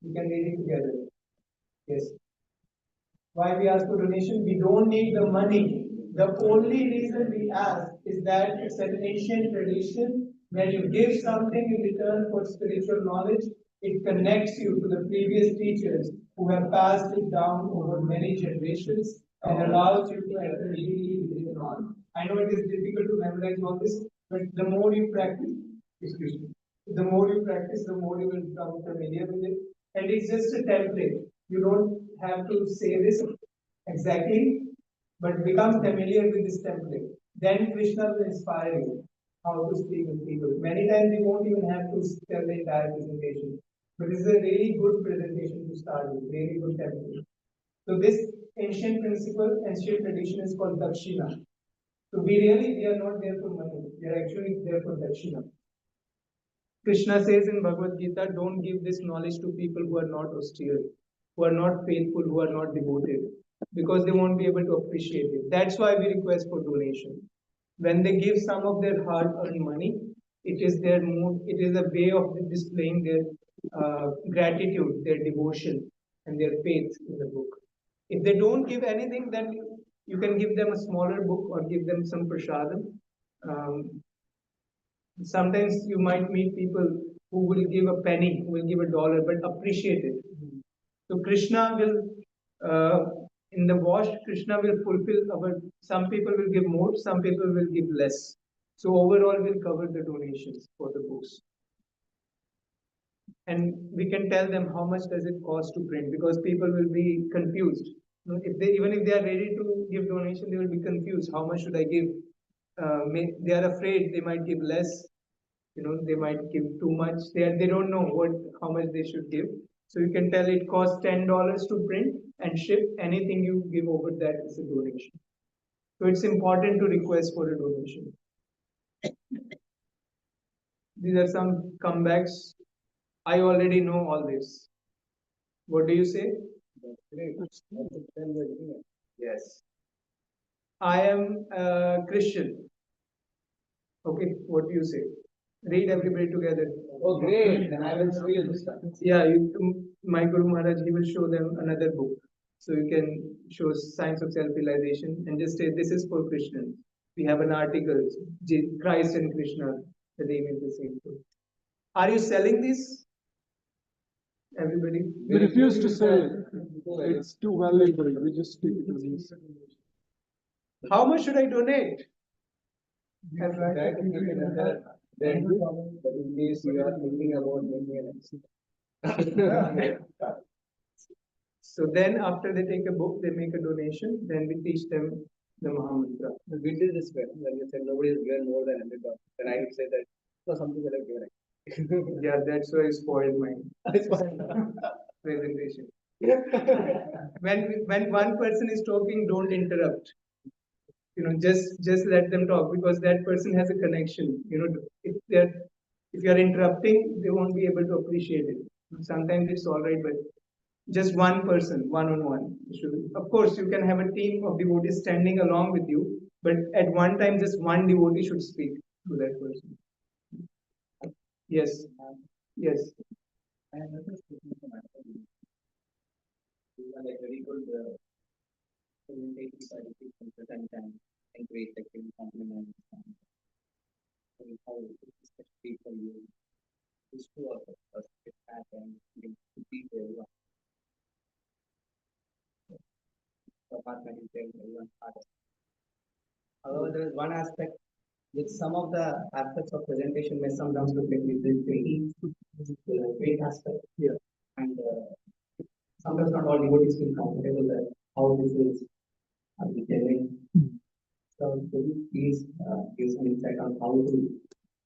You can read it together. Yes. Why we ask for donation? We don't need the money The only reason we ask is that it's an ancient tradition. When you give something in return for spiritual knowledge, it connects you to the previous teachers who have passed it down over many generations and allows you to enter deeply within it on. I know it is difficult to memorize all this, but the more you practice, excuse me, the more you practice, the more you will become familiar with it. And it's just a template. You don't have to say this exactly, but become familiar with this template. Then Krishna will inspire you how to speak with people. Many times you won't even have to tell the entire presentation, but this is a really good presentation to start with, really good template. So this ancient principle, ancient tradition is called Dakshina. So we are not there for money. We are actually there for Dakshina. Krishna says in Bhagavad Gita, don't give this knowledge to people who are not austere, who are not faithful, who are not devoted, because they won't be able to appreciate it. That's why we request for donation. When they give some of their hard-earned money, it is their mood, it is a way of displaying their gratitude, their devotion, and their faith in the book. If they don't give anything, then you can give them a smaller book or give them some prasadam. Sometimes you might meet people who will give a penny, who will give $1, but appreciate it. So Krishna will, in the wash, Krishna will fulfill our, some people will give more, some people will give less. So overall, we'll cover the donations for the books. And we can tell them how much does it cost to print, because people will be confused. If they, even if they are ready to give donation, they will be confused. How much should I give? They are afraid they might give less. They might give too much. They don't know how much they should give. So you can tell it costs $10 to print and ship. Anything you give over that is a donation. So it's important to request for a donation. These are some comebacks. I already know all this. What do you say? Yes. I am a Christian. Okay, what do you say? Read everybody together. Oh, great. Then I will show you this time. Yeah, my Guru Maharaj, he will show them another book. So you can show Science of Self-Realization and just say, this is for Christians. We have an article, Christ and Krishna, the name is the same thing. Are you selling this? Everybody? We refuse to sell it. It's too valuable. We just take it to these. How much should I donate? Try to keep it under then, but in case you are thinking about making So then after they take a book, they make a donation, then we teach them the Mahamantra. we did this way. When you said nobody has given more than $100, then I would say that for something that I've given. Yeah, that's why I spoiled my presentation. When one person is talking, don't interrupt. Just let them talk, because that person has a connection. If you are interrupting, they won't be able to appreciate it. Sometimes it's all right, but just one person, one on one. Of course, you can have a team of devotees standing along with you, but at one time, just one devotee should speak to that person. Yes. Yes. I have noticed like very good presentation strategy from present and great technical compliments and how especially for you is to us get back and to be where you are. Apart from everyone however, there is one aspect which some of the aspects of presentation may sometimes look like the great aspect here. And sometimes not all devotees feel comfortable that how this is genuine. So could you please give some insight on how to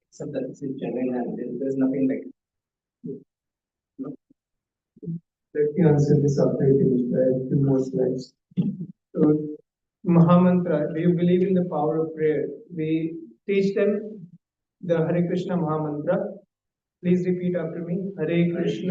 accept that this is genuine and there's nothing like Let me answer this after I finish. I have two more slides. So, Mahamantra, do you believe in the power of prayer? We teach them the Hare Krishna Mahamantra. Please repeat after me. Hare Krishna.